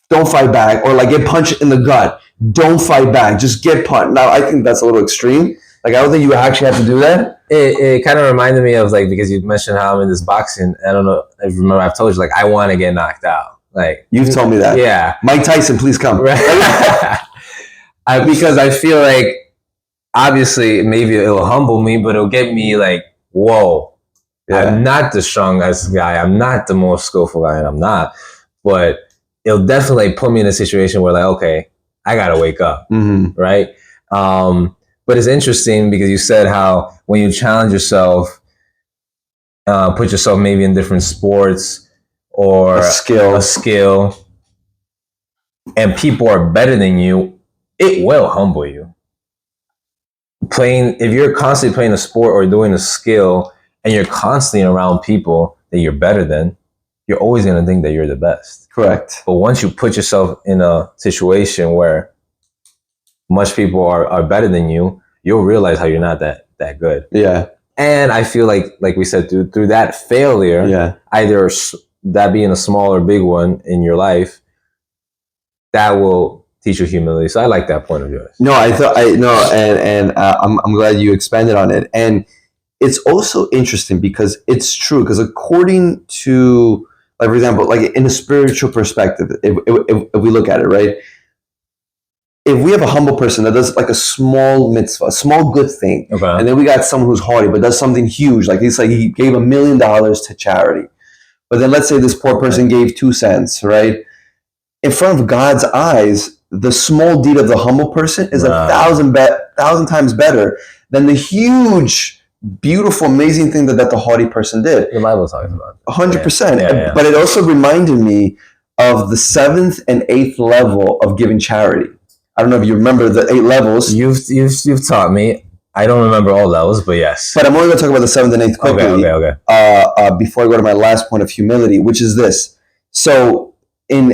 Don't fight back. Or like get punched in the gut. Don't fight back. Just get punched. Now, I think that's a little extreme. Like, I don't think you actually have to do that. It kind of reminded me of, like, because you mentioned how I'm in this boxing. I don't know if you remember, I've told you, like, I want to get knocked out. Like, you've told me that. Yeah. Mike Tyson, please come. Right. Because I feel like, obviously, maybe it'll humble me, but it'll get me like, whoa, I'm not the strongest guy. I'm not the most skillful guy, and I'm not. But it'll definitely put me in a situation where, like, okay, I got to wake up, right? But it's interesting because you said how when you challenge yourself, put yourself maybe in different sports or a skill, and people are better than you, it will humble you. If you're constantly playing a sport or doing a skill and you're constantly around people that you're better than, you're always going to think that you're the best. Correct. But once you put yourself in a situation where much people are better than you, you'll realize how you're not that good. Yeah. And I feel like we said, through that failure, either that being a small or big one in your life, that will teach you humility. So I like that point of yours. No, I'm glad you expanded on it. And it's also interesting because it's true. Because according to, like, for example, like in a spiritual perspective, if we look at it, right? If we have a humble person that does like a small mitzvah, a small good thing, and then we got someone who's haughty but does something huge, like he gave $1 million to charity, but then let's say this poor person gave 2 cents, right? In front of God's eyes, the small deed of the humble person is 1,000 times better than the huge, beautiful, amazing thing that the haughty person did. The Bible talks about 100%. Yeah. But it also reminded me of the 7th and 8th level of giving charity. I don't know if you remember the 8 levels. You've taught me. I don't remember all levels, but yes. But I'm only going to talk about the 7th and 8th quickly. Okay. Before I go to my last point of humility, which is this. So in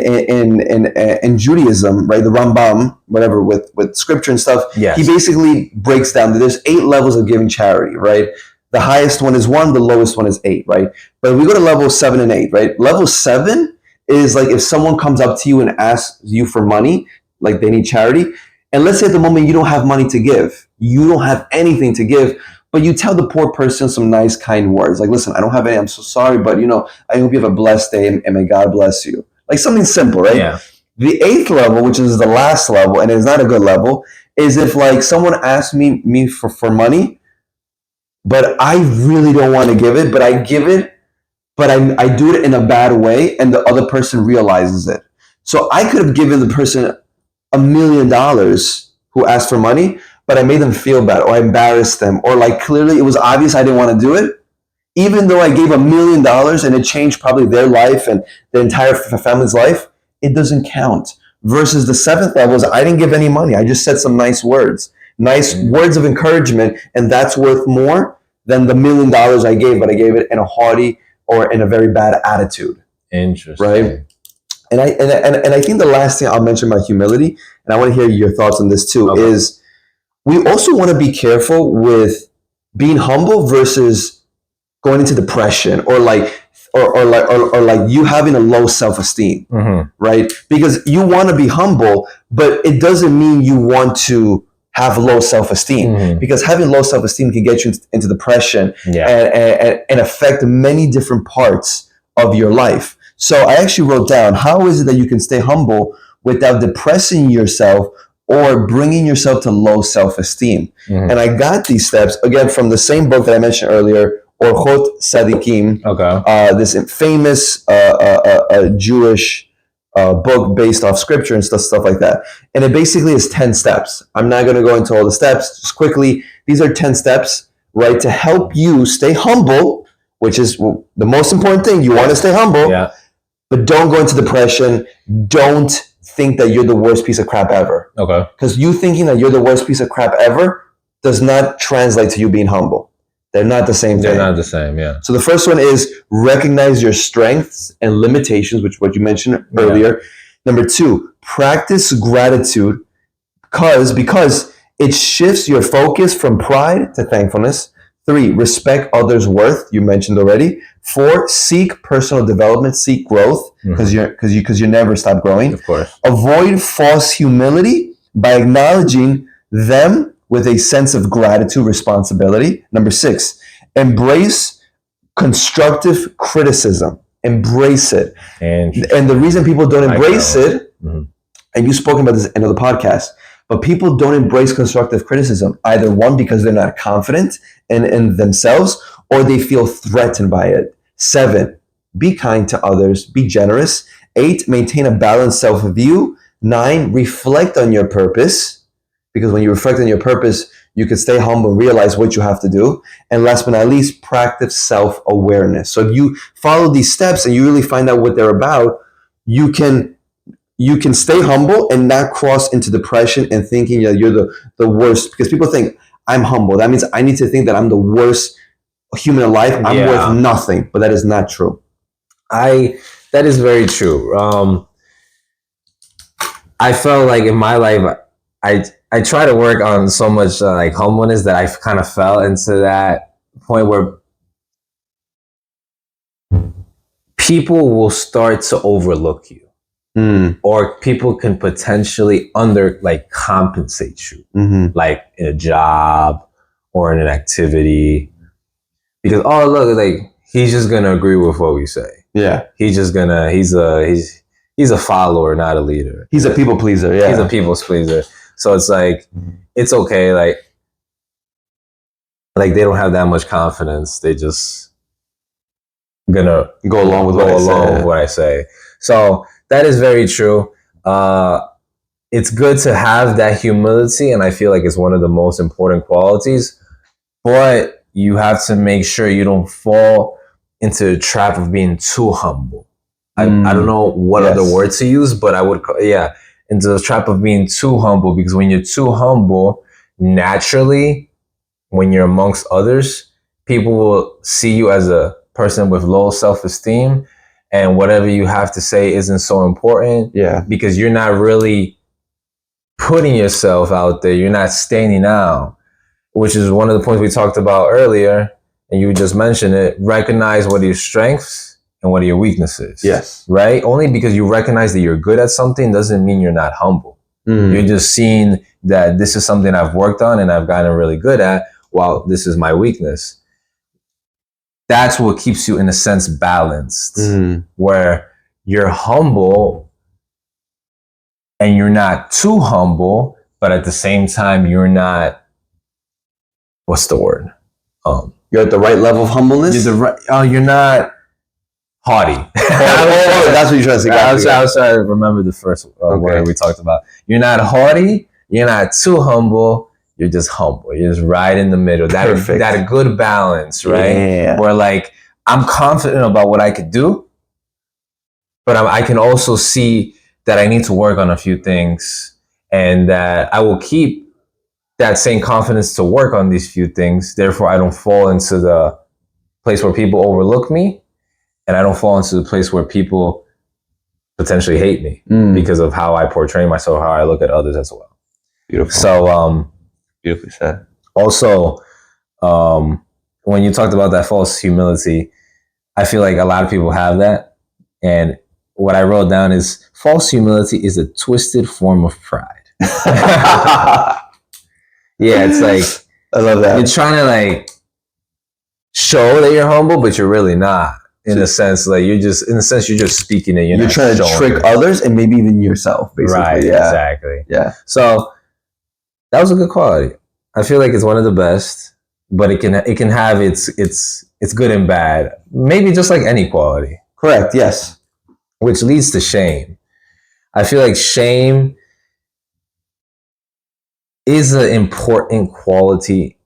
Judaism, right, the Rambam, whatever, with scripture and stuff, he basically breaks down that there's 8 levels of giving charity, right? The highest one is 1, the lowest one is 8, right? But if we go to level 7 and 8, right? Level 7 is like if someone comes up to you and asks you for money, like they need charity, and let's say at the moment you don't have money to give, you don't have anything to give, but you tell the poor person some nice, kind words. Like, listen, I don't have any, I'm so sorry, but I hope you have a blessed day and may God bless you. Like something simple, right? Yeah. The 8th level, which is the last level, and it's not a good level, is if like someone asks me for money, but I really don't want to give it, but I give it, but I do it in a bad way, and the other person realizes it. So I could have given the person $1 million who asked for money, but I made them feel bad, or I embarrassed them, or like clearly it was obvious I didn't want to do it, even though I gave $1 million and it changed probably their life and the entire family's life. It doesn't count. Versus the 7th level is I didn't give any money. I just said some nice words words of encouragement, and that's worth more than the $1 million I gave, but I gave it in a haughty or in a very bad attitude. Interesting. Right? And I think the last thing I'll mention about humility, and I want to hear your thoughts on this too, is we also want to be careful with being humble versus going into depression or like you having a low self-esteem, right? Because you want to be humble, but it doesn't mean you want to have low self-esteem, because having low self-esteem can get you into depression and affect many different parts of your life. So I actually wrote down, how is it that you can stay humble without depressing yourself or bringing yourself to low self-esteem? And I got these steps, again, from the same book that I mentioned earlier, 𝘉𝘳𝘰𝘛𝘢𝘭𝘬, this famous Jewish book based off scripture and stuff like that. And it basically is 10 steps. I'm not going to go into all the steps. Just quickly, these are 10 steps, right, to help you stay humble, which is the most important thing. You want to stay humble, but don't go into depression. Don't think that you're the worst piece of crap ever. Because you thinking that you're the worst piece of crap ever does not translate to you being humble. They're not the same thing. They're not the same, yeah. So the first one is recognize your strengths and limitations, which what you mentioned earlier. Number 2, practice gratitude because it shifts your focus from pride to thankfulness. 3, respect others' worth. You mentioned already. 4, seek personal development, seek growth, because you never stop growing. Of course. Avoid false humility by acknowledging them with a sense of gratitude, responsibility. Number 6, embrace constructive criticism. Embrace it. And the reason people don't embrace it, and you've spoken about this in another podcast, but people don't embrace constructive criticism, either one, because they're not confident in themselves, or they feel threatened by it. 7, be kind to others, be generous. 8, maintain a balanced self-view. 9, reflect on your purpose, because when you reflect on your purpose, you can stay humble and realize what you have to do. And last but not least, practice self-awareness. So if you follow these steps and you really find out what they're about, you can stay humble and not cross into depression and thinking that you're the worst. Because people think, I'm humble. That means I need to think that I'm the worst human alive. I'm worth nothing. But that is not true. That is very true. I felt like in my life, I try to work on so much like humbleness that I kind of fell into that point where people will start to overlook you, or people can potentially compensate you, like in a job or in an activity, because look, he's just gonna agree with what we say. Yeah, he's a follower, not a leader. He's a people pleaser. Yeah, he's a people pleaser. So it's like, it's okay. Like they don't have that much confidence. They just gonna go along with what I say. So that is very true. It's good to have that humility, and I feel like it's one of the most important qualities. But you have to make sure you don't fall into the trap of being too humble. I don't know what other word to use, but I would into the trap of being too humble, because when you're too humble, naturally, when you're amongst others, people will see you as a person with low self-esteem, and whatever you have to say isn't so important. Yeah, because you're not really putting yourself out there. You're not standing out, which is one of the points we talked about earlier, and you just mentioned it. Recognize what are your strengths and what are your weaknesses? Yes. Right? Only because you recognize that you're good at something doesn't mean you're not humble. You're just seeing that this is something I've worked on and I've gotten really good at, while this is my weakness. That's what keeps you, in a sense, balanced, where you're humble and you're not too humble, but at the same time, you're not, what's the word? You're at the right level of humbleness? You're not haughty. That's what you're trying to say. I was trying to remember the first word we talked about. You're not haughty. You're not too humble. You're just humble. You're just right in the middle. That good balance, right? Yeah. Where like, I'm confident about what I could do, but I can also see that I need to work on a few things, and that I will keep that same confidence to work on these few things. Therefore, I don't fall into the place where people overlook me, and I don't fall into the place where people potentially hate me because of how I portray myself, how I look at others as well. Beautiful. So, beautifully said. Also, when you talked about that false humility, I feel like a lot of people have that. And what I wrote down is, false humility is a twisted form of pride. Yeah, it's like, I love that. you're trying to like show that you're humble, but you're really not. In a sense, like you're just speaking it. You're trying to trick others and maybe even yourself, basically. Right, yeah. Exactly. Yeah. So that was a good quality. I feel like it's one of the best, but it can have its good and bad. Maybe just like any quality. Correct. Yes. Which leads to shame. I feel like shame is an important quality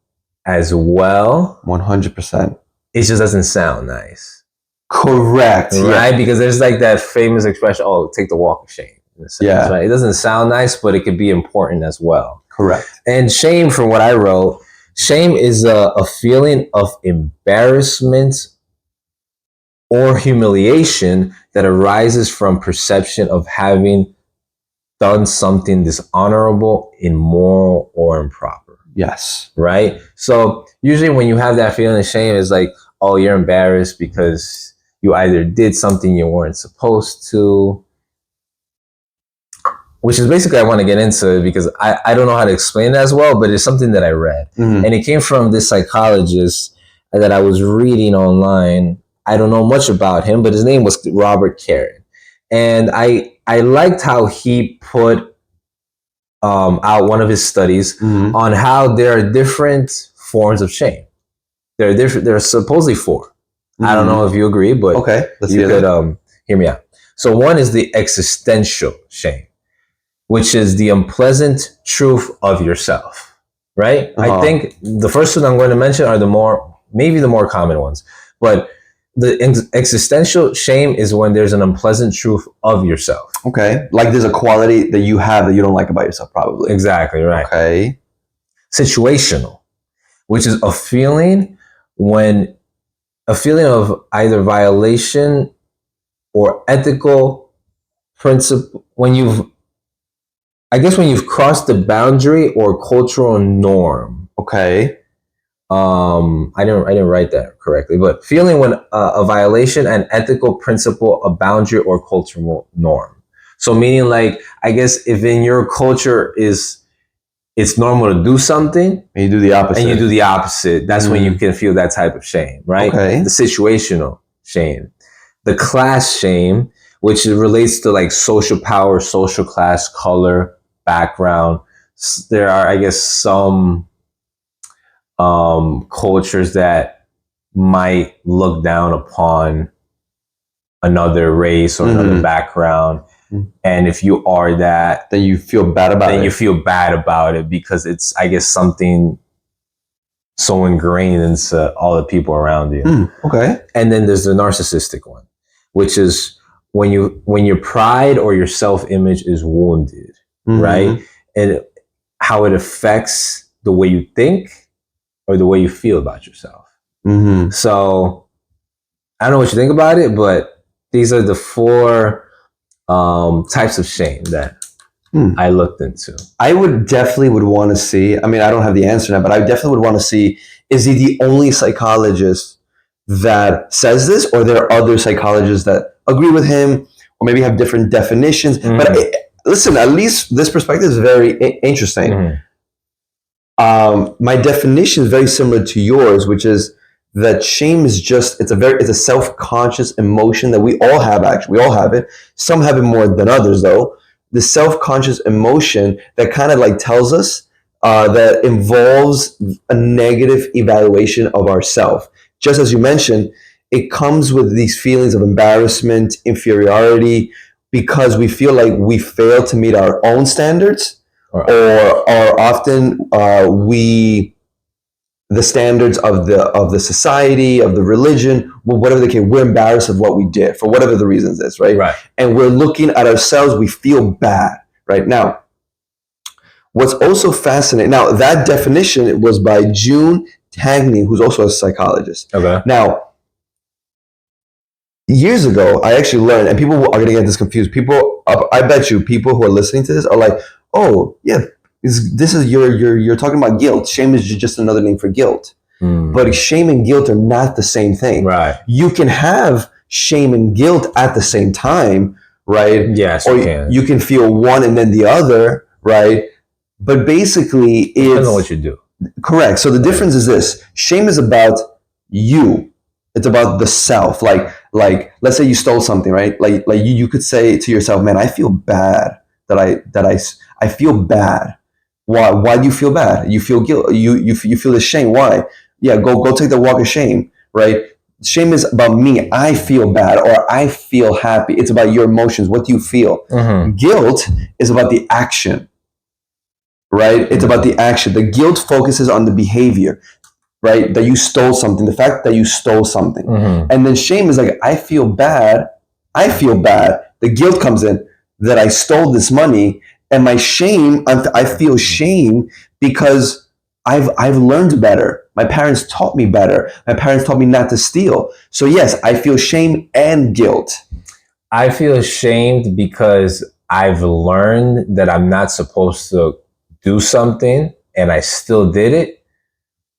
as well. 100%. It just doesn't sound nice. Correct. Right? Yeah. Because there's like that famous expression, oh, take the walk of shame. In a sense, yeah. Right? It doesn't sound nice, but it could be important as well. Correct. And shame, from what I wrote, shame is a feeling of embarrassment or humiliation that arises from perception of having done something dishonorable, immoral, or improper. Yes. Right? So usually when you have that feeling of shame, it's like, oh, you're embarrassed because you either did something you weren't supposed to, which is basically I want to get into, because I don't know how to explain it as well, but it's something that I read. And it came from this psychologist that I was reading online. I don't know much about him, but his name was Robert Caron. And I liked how he put out one of his studies on how there are different forms of shame. There are supposedly 4. I don't know if you agree, but okay, let's you could hear me out. So one is the existential shame, which is the unpleasant truth of yourself, right? I think the first two I'm going to mention are maybe the more common ones. But the existential shame is when there's an unpleasant truth of yourself. Okay. Like there's a quality that you have that you don't like about yourself, probably. Exactly, right. Okay. Situational, which is a feeling of either violation or ethical principle, when you've crossed the boundary or cultural norm. Okay. I didn't write that correctly, but feeling when a violation, an ethical principle, a boundary, or cultural norm. So meaning, like, I guess if in your culture it's normal to do something, and you do the opposite. That's when you can feel that type of shame, right? Okay. The situational shame, the class shame, which relates to like social power, social class, color, background. There are, I guess, some cultures that might look down upon another race or another background. And if you are that, then you feel bad about it. You feel bad about it because it's, I guess, something so ingrained into all the people around you. Okay. And then there's the narcissistic one, which is when your pride or your self-image is wounded, right? And how it affects the way you think or the way you feel about yourself. So I don't know what you think about it, but these are the 4 types of shame that I looked into. I would want to see, I mean, I don't have the answer now, but I definitely would want to see, is he the only psychologist that says this, or there are other psychologists that agree with him, or maybe have different definitions. But listen, at least this perspective is very interesting. My definition is very similar to yours, which is that shame is just it's a self-conscious emotion that we all have. Actually, we all have it. Some have it more than others, though. The self-conscious emotion that kind of like tells us that involves a negative evaluation of ourselves. Just as you mentioned, it comes with these feelings of embarrassment, inferiority, because we feel like we fail to meet our own standards, or often the standards of the society, of the religion, well, whatever the case, we're embarrassed of what we did for whatever the reasons is, right? And we're looking at ourselves, we feel bad, right? Now, what's also fascinating, now that definition was by June Tangney, who's also a psychologist. Now, years ago, I actually learned, and people are going to get this confused. I bet you, people who are listening to this are like, "Oh, yeah, this is you're talking about guilt. Shame is just another name for guilt." But shame and guilt are not the same thing. Right. You can have shame and guilt at the same time, right? Yes, or you can. You can feel one and then the other, right? But basically, it depends on what you do. Correct. So the difference is this: shame is about you. It's about the self. Like let's say you stole something, right? Like you could say to yourself, "Man, I feel bad that I feel bad." Why do you feel bad? You feel guilt. You feel the shame. Why? Yeah, go take the walk of shame, right? Shame is about me. I feel bad or I feel happy. It's about your emotions. What do you feel? Guilt is about the action, right? It's about the action. The guilt focuses on the behavior, right? That you stole something, the fact that you stole something. And then shame is like, I feel bad. The guilt comes in that I stole this money, and my shame, I feel shame because I've learned better. My parents taught me better. My parents taught me not to steal. So yes, I feel shame and guilt. I feel ashamed because I've learned that I'm not supposed to do something and I still did it.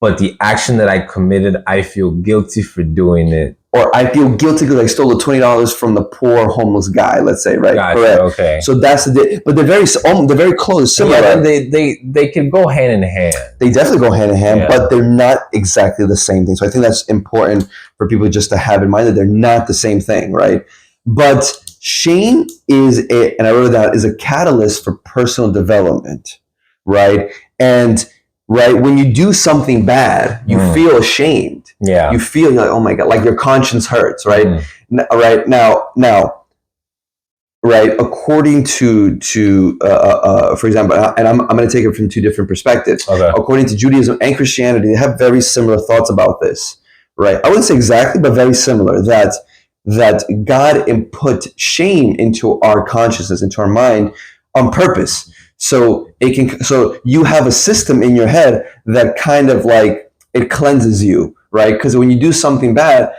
But the action that I committed, I feel guilty for doing it. Or I feel guilty because I stole the $20 from the poor homeless guy, let's say, right? Gotcha, correct. Okay. So that's but they're very close, similar. Yeah, they can go hand in hand. They definitely go hand in hand, but they're not exactly the same thing. So I think that's important for people just to have in mind that they're not the same thing, right? But shame and I wrote that, is a catalyst for personal development, right? And right, when you do something bad, you feel ashamed. Yeah. You feel like, oh my God, like your conscience hurts, right? Right now, right, according to for example, and I'm going to take it from two different perspectives. According to Judaism and Christianity, they have very similar thoughts about this, right? I wouldn't say exactly, but very similar, that God input shame into our consciousness, into our mind on purpose. So you have a system in your head that kind of like, it cleanses you, right? Because when you do something bad,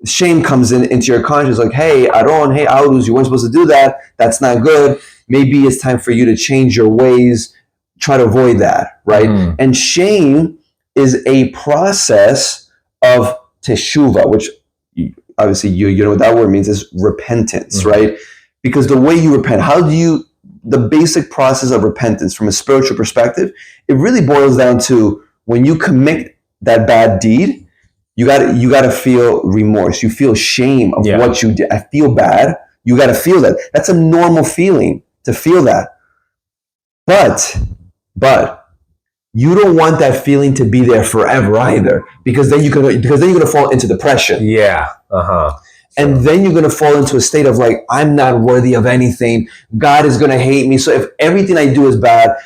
shame comes into your conscience, like, hey, Aaron, hey, Aurus, you weren't supposed to do that. That's not good. Maybe it's time for you to change your ways, try to avoid that, right? And shame is a process of teshuvah, which obviously you know what that word means, is repentance, right? Because the way you repent, the basic process of repentance from a spiritual perspective, it really boils down to when you commit that bad deed, you got to feel remorse. You feel shame of what you did. I feel bad. You got to feel that. That's a normal feeling to feel that. But you don't want that feeling to be there forever either, because then you're going to fall into depression. Yeah. And then you're going to fall into a state of like, I'm not worthy of anything. God is going to hate me. So if everything I do is bad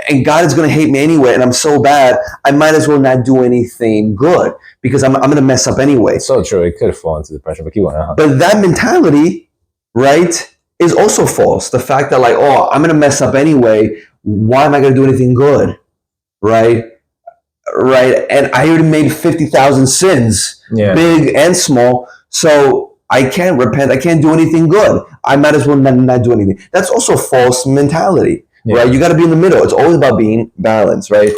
and God is going to hate me anyway, and I'm so bad, I might as well not do anything good because I'm going to mess up anyway. So true. It could fall into depression, but keep going. But that mentality, right, is also false. The fact that like, oh, I'm going to mess up anyway. Why am I going to do anything good? Right. And I already made 50,000 sins, big and small. So I can't repent. I can't do anything good. I might as well not do anything. That's also false mentality, right? You got to be in the middle. It's always about being balanced, right?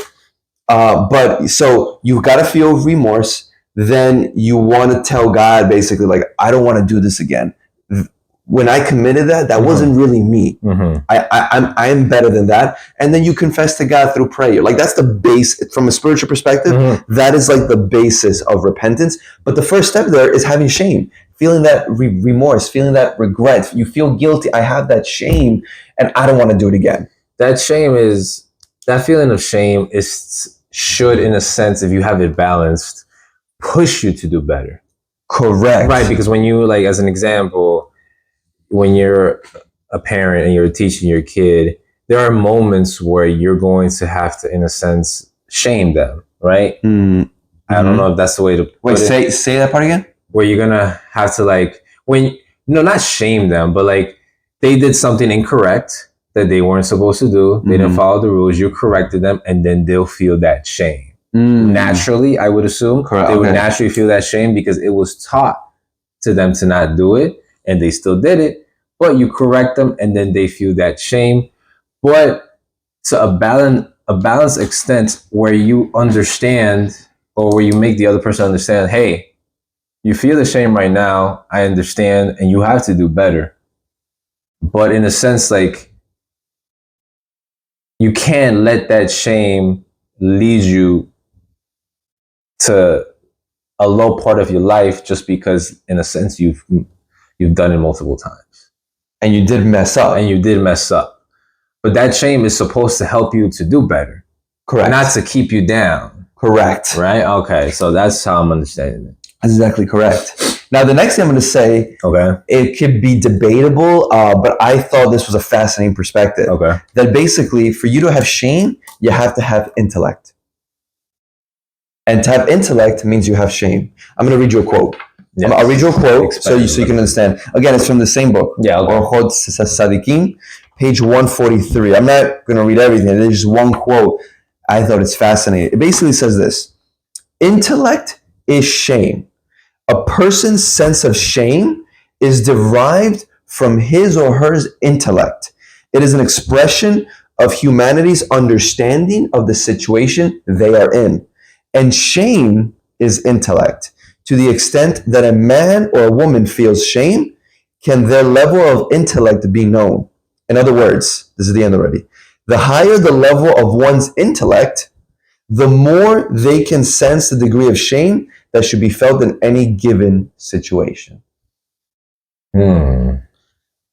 But so you've got to feel remorse. then you want to tell God basically like, I don't want to do this again. When I committed that wasn't really me. I am better than that. And then you confess to God through prayer. Like that's the base from a spiritual perspective. That is like the basis of repentance. But the first step there is having shame, feeling that remorse, feeling that regret. You feel guilty. I have that shame and I don't want to do it again. That feeling of shame should, in a sense, if you have it balanced, push you to do better. Correct. Right. Because when you, like, as an example, when you're a parent and you're teaching your kid, there are moments where you're going to have to, in a sense, shame them, right? I don't know if that's the way to put it. Say that part again. Where you're gonna have to not shame them, but like they did something incorrect that they weren't supposed to do. They didn't follow the rules. You corrected them, and then they'll feel that shame. Naturally, I would assume they would naturally feel that shame because it was taught to them to not do it, and they still did it. But you correct them, and then they feel that shame. But to a balanced extent where you understand, or where you make the other person understand, hey, you feel the shame right now. I understand, and you have to do better. But in a sense, like, you can't let that shame lead you to a low part of your life just because, in a sense, you've done it multiple times. And you did mess up. But that shame is supposed to help you to do better. Correct. Not to keep you down. Correct. Right? Okay. So that's how I'm understanding it. That's exactly correct. Now, the next thing I'm going to say, it could be debatable, but I thought this was a fascinating perspective. That basically, for you to have shame, you have to have intellect. And to have intellect means you have shame. I'm going to read you a quote. Yes. I'll read you a quote so you can understand. Again, it's from the same book. Haughtiness, page 143. I'm not going to read everything. There's just one quote. I thought it's fascinating. It basically says this: intellect is shame. A person's sense of shame is derived from his or her intellect. It is an expression of humanity's understanding of the situation they are in. And shame is intellect. To the extent that a man or a woman feels shame, can their level of intellect be known? In other words, this is the end already. The higher the level of one's intellect, the more they can sense the degree of shame that should be felt in any given situation. One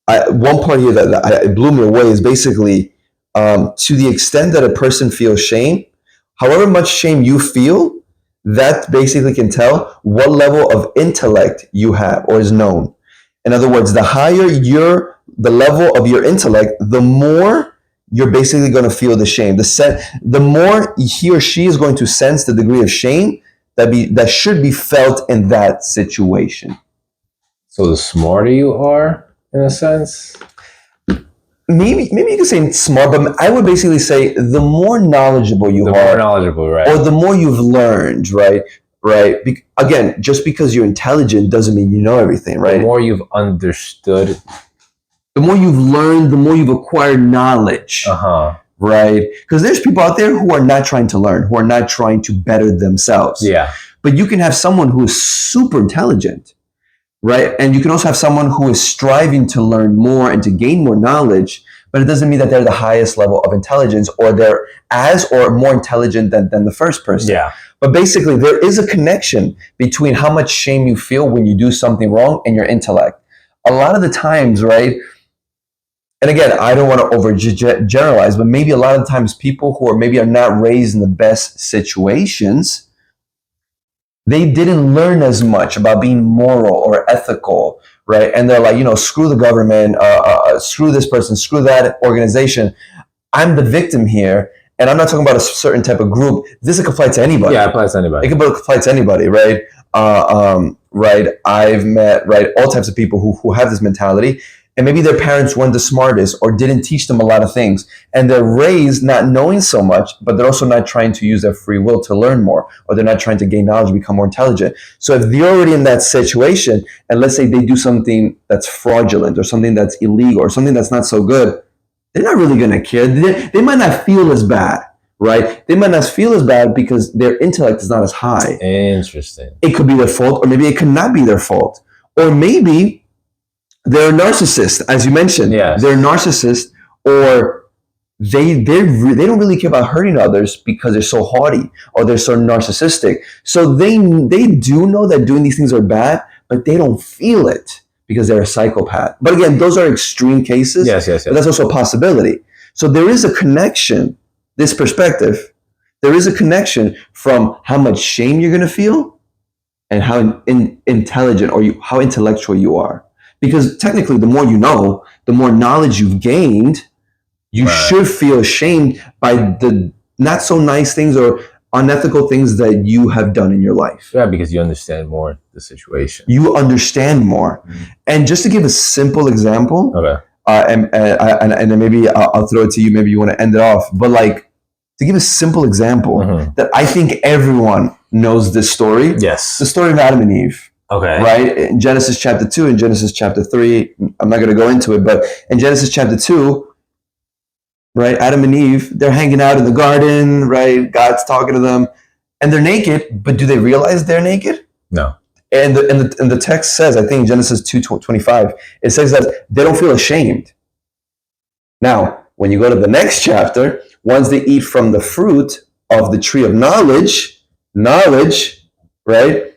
part here that blew me away is basically to the extent that a person feels shame, however much shame you feel, that basically can tell what level of intellect you have or is known. In other words, the higher the level of your intellect, the more you're basically going to feel the shame. The more he or she is going to sense the degree of shame that should be felt in that situation. So the smarter you are, in a sense? Maybe you could say smart, but I would basically say the more knowledgeable you are. The more knowledgeable, right. Or the more you've learned, right? Again, just because you're intelligent doesn't mean you know everything, right? The more you've understood. The more you've learned, the more you've acquired knowledge. Right? Because there's people out there who are not trying to learn, who are not trying to better themselves. Yeah. But you can have someone who is super intelligent, right? And you can also have someone who is striving to learn more and to gain more knowledge, but it doesn't mean that they're the highest level of intelligence or they're as or more intelligent than the first person. Yeah. But basically, there is a connection between how much shame you feel when you do something wrong and your intellect. A lot of the times, right? And again, I don't want to overgeneralize, but maybe a lot of the times people who are not raised in the best situations, they didn't learn as much about being moral or ethical, right? And they're like, screw the government, screw this person, screw that organization. I'm the victim here. And I'm not talking about a certain type of group. This could apply to anybody. Yeah, it applies to anybody. It could apply to anybody, right? Right. I've met, all types of people who have this mentality. And maybe their parents weren't the smartest or didn't teach them a lot of things. And they're raised not knowing so much, but they're also not trying to use their free will to learn more, or they're not trying to gain knowledge, become more intelligent. So if they're already in that situation, and let's say they do something that's fraudulent or something that's illegal or something that's not so good, they're not really going to care. They might not feel as bad, right? They might not feel as bad because their intellect is not as high. Interesting. It could be their fault, or maybe it could not be their fault. Or maybe they're a narcissist, as you mentioned. Yes. They're a narcissist, or they don't really care about hurting others because they're so haughty or they're so narcissistic. So they do know that doing these things are bad, but they don't feel it because they're a psychopath. But again, those are extreme cases. Yes. But that's also a possibility. So there is a connection, this perspective, there is a connection from how much shame you're going to feel and how intelligent or how intellectual you are. Because technically, the more you know, the more knowledge you've gained, you should feel ashamed by the not so nice things or unethical things that you have done in your life. Yeah, because you understand more the situation. You understand more. Mm-hmm. And just to give a simple example, okay. And then maybe I'll throw it to you. Maybe you want to end it off. But like, to give a simple example that I think everyone knows this story. Yes. The story of Adam and Eve. Okay. Right? In Genesis chapter 2 and Genesis chapter 3, I'm not going to go into it, but in Genesis chapter 2, right, Adam and Eve, they're hanging out in the garden, right? God's talking to them, and they're naked, but do they realize they're naked? No. And the text says, I think Genesis 2:25, it says that they don't feel ashamed. Now, when you go to the next chapter, once they eat from the fruit of the tree of knowledge, right?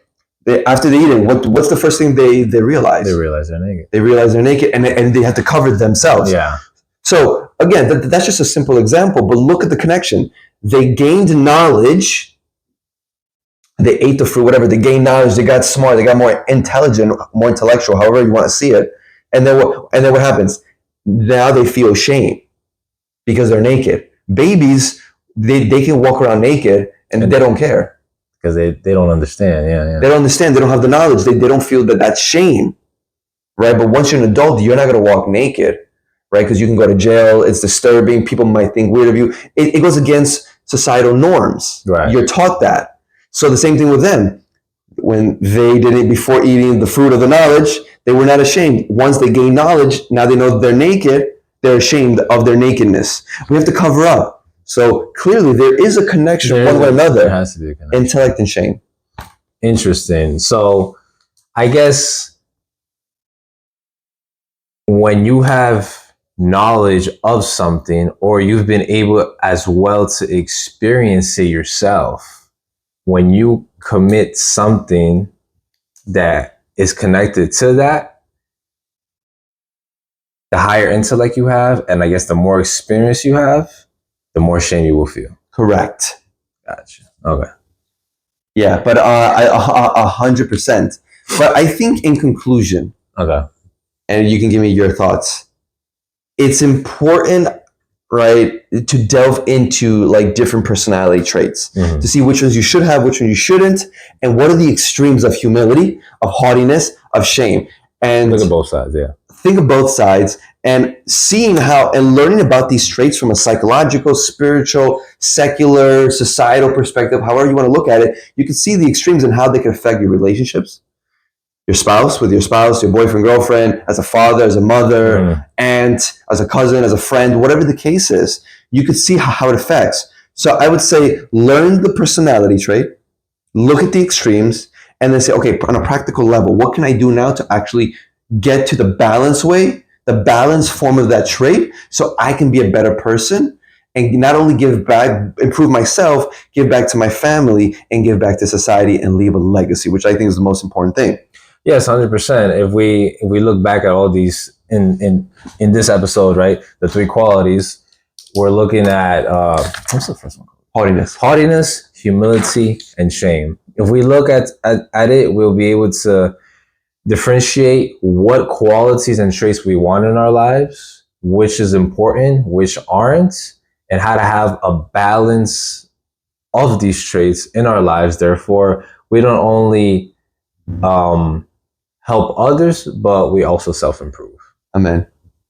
After they eat it, what's the first thing they realize? They realize they're naked. They realize they're naked, and they have to cover themselves. Yeah. So again, that's just a simple example, but look at the connection. They gained knowledge. They ate the fruit, whatever. They gained knowledge. They got smart. They got more intelligent, more intellectual, however you want to see it. And then what happens? Now they feel shame because they're naked. Babies, they can walk around naked and they don't care. Because they don't understand. Yeah. They don't understand. They don't have the knowledge. They don't feel that that's shame, right? But once you're an adult, you're not going to walk naked, right? Because you can go to jail. It's disturbing. People might think weird of you. It goes against societal norms. Right. You're taught that. So the same thing with them. When they did it before eating the fruit of the knowledge, they were not ashamed. Once they gain knowledge, now they know they're naked. They're ashamed of their nakedness. We have to cover up. So clearly there is a connection one way or another. There has to be a connection. Intellect and shame. Interesting. So I guess when you have knowledge of something, or you've been able as well to experience it yourself, when you commit something that is connected to that, the higher intellect you have, and I guess the more experience you have, the more shame you will feel. Correct. Gotcha. Okay. Yeah, but 100%. But I think in conclusion, okay, and you can give me your thoughts, it's important, right, to delve into like different personality traits to see which ones you should have, which ones you shouldn't, and what are the extremes of humility, of haughtiness, of shame. And look at both sides, yeah. Think of both sides and seeing how and learning about these traits from a psychological, spiritual, secular, societal perspective, however you want to look at it, you can see the extremes and how they can affect your relationships, your spouse, with your spouse, your boyfriend, girlfriend, as a father, as a mother, aunt, as a cousin, as a friend, whatever the case is, you could see how it affects. So I would say learn the personality trait, look at the extremes, and then say, okay, on a practical level, what can I do now to actually get to the balanced way, the balanced form of that trait, so I can be a better person and not only give back, improve myself, give back to my family and give back to society and leave a legacy, which I think is the most important thing. Yes, 100%. If we look back at all these in this episode, right, the three qualities, we're looking at what's the first one? Haughtiness, humility, and shame. If we look at it, we'll be able to differentiate what qualities and traits we want in our lives, which is important, which aren't, and how to have a balance of these traits in our lives. Therefore, we don't only help others, but we also self-improve. Amen.